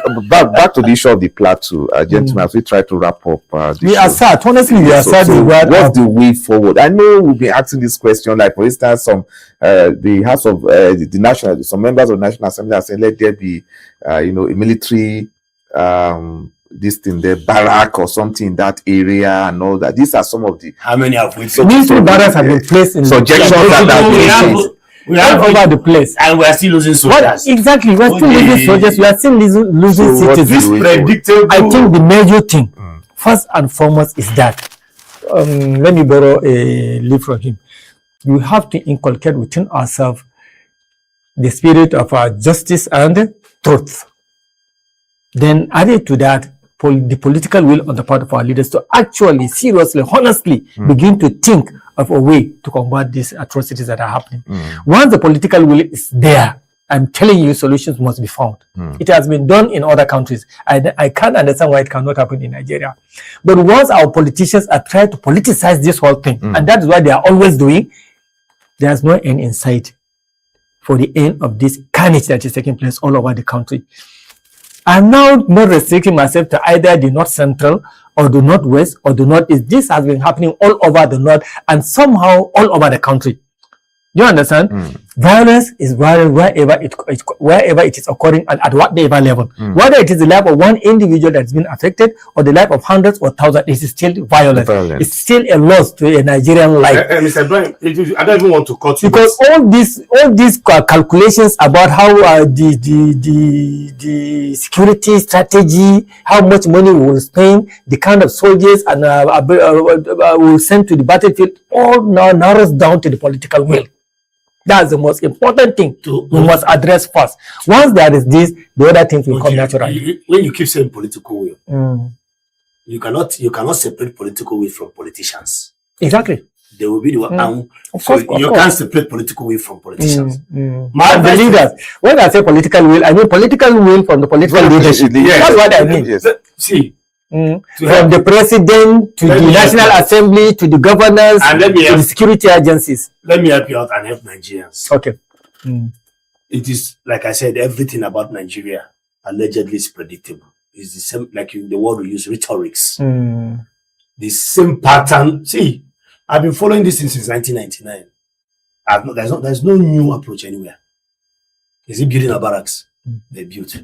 back to the issue of the plateau, gentlemen, as we try to wrap up. We are sad. Honestly, we are sad. So what's the way forward? I know we've been asking this question. Like for instance, the House of the National, some members of the National Assembly are saying, let there be, a military, this thing, the barrack or something in that area and all that. These are some of the. How many have we? Military barracks have been placed in suggestions that we have all over the place, and we are still losing soldiers. Exactly, we are still losing soldiers. We are still losing citizens. Predictable. I think the major thing, first and foremost, is that. Let me borrow a leaf from him. We have to inculcate within ourselves the spirit of justice and truth. Then added to that, the political will on the part of our leaders to actually, seriously, honestly begin to think of a way to combat these atrocities that are happening. Once the political will is there, I'm telling you, solutions must be found. It has been done in other countries. I can't understand why it cannot happen in Nigeria. But once our politicians are trying to politicize this whole thing, and that is what they are always doing, there's no end in sight for the end of this carnage that is taking place all over the country. I'm now not restricting myself to either the North Central or the Northwest or the Northeast. This has been happening all over the North and somehow all over the country. You understand? Violence is violent wherever it is occurring and at whatever level. Whether it is the life of one individual that's been affected or the life of hundreds or thousands, it is still violent. It's still a loss to a Nigerian life. Mr. Brian, I don't even want to cut you. Because all these calculations about how the security strategy, how much money we will spend, the kind of soldiers and will send to the battlefield, all now narrows down to the political will. That's the most important thing we must address first. Once there is this, the other things will come naturally. When you keep saying political will, you cannot separate political will from politicians. Exactly. They will be the one. You can't separate political will from politicians. The leaders. When I say political will, I mean political will from the political leadership. That's what I mean. Yes. See. From the president to the National Assembly to the governors and to the security agencies. Let me help you out and help Nigerians. Okay. It is, like I said, everything about Nigeria allegedly is predictable. It's the same, like in the word we use, rhetorics. The same pattern. See, I've been following this thing since 1999. There's no new approach anywhere. Is it building a barracks? They built.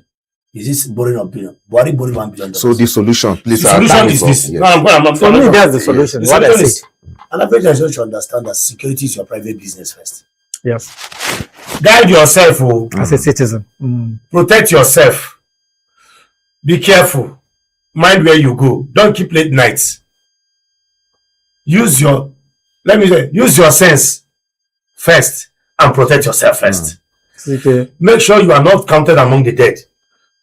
Is this borrowing a billion? Borrowing $1 billion. So the solution, please. The solution is this. Yes. For me, that's the solution. The What I solution said. is, an average Nigerian should understand that security is your private business first. Yes. Guide yourself, As a citizen. protect yourself. Be careful. Mind where you go. Don't keep late nights. Use your sense first and protect yourself first. Okay. Make sure you are not counted among the dead.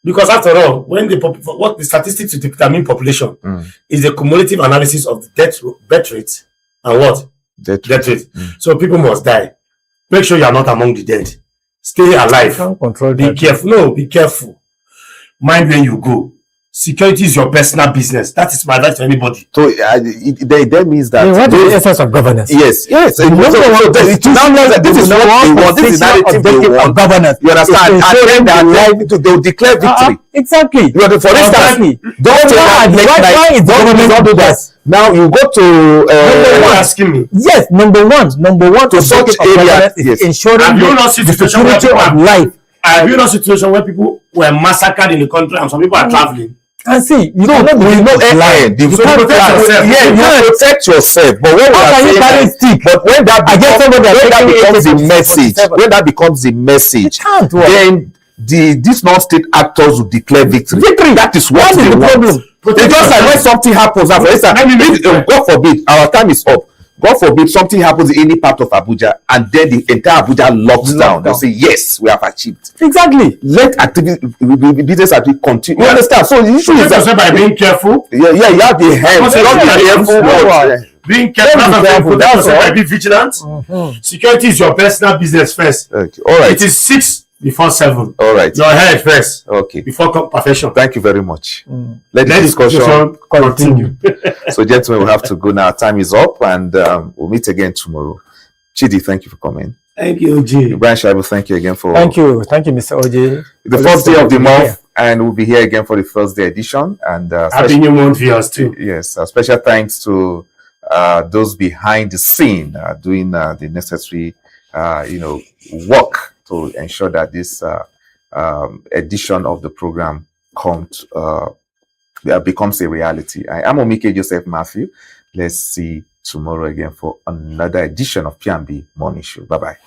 Because after all, when what the statistics to determine population is the cumulative analysis of the death rate and what? Death rate. So people must die. Make sure you are not among the dead. Stay alive. Can't control Be that. careful. No, be careful. Mind where you go. Security is your personal business. That is my advice to anybody. So that means that What is the essence of governance? yes. This is what they want. This is the narrative they want. Governance. You understand? And then they'll declare victory. Exactly. For instance, don't say that why is the government don't do that. Now you go to You're asking me. Yes, number one to such areas, is ensuring Have you not the seen situation where security people of life. Have you not seen situation where people were massacred in the country and some people are traveling? And see, you cannot you protect yourself. you protect yourself. But when How can you carry stick? but when that becomes the message, then these non-state actors will declare victory. That is what they want. It's just like when something happens. Now, for instance, God forbid, our time is up. God forbid something happens in any part of Abuja and then the entire Abuja locks down. They'll say, yes, we have achieved. Exactly. Let business activity continue. You understand? So the issue is that by being careful. you have the hands. Being careful. That's why be vigilant. Security is your personal business first. Okay. All right. It is 6 before 7. All right. Your head first. Okay. Before perfection. Thank you very much. Let the discussion continue. So, gentlemen, we have to go now. Time is up, and we'll meet again tomorrow. Chidi, tthank you for coming. Thank you, OJ. Brian Shaibu, thank you again for Thank you, Mr. OJ. the first day of the month, and we'll be here again for the Thursday edition. And Happy New Month viewers too. yes, special thanks to those behind the scene doing the necessary, work to ensure that this edition of the program becomes a reality. I am Omike Joseph Matthew. Let's see tomorrow again for another edition of P&B Morning Show. Bye-bye.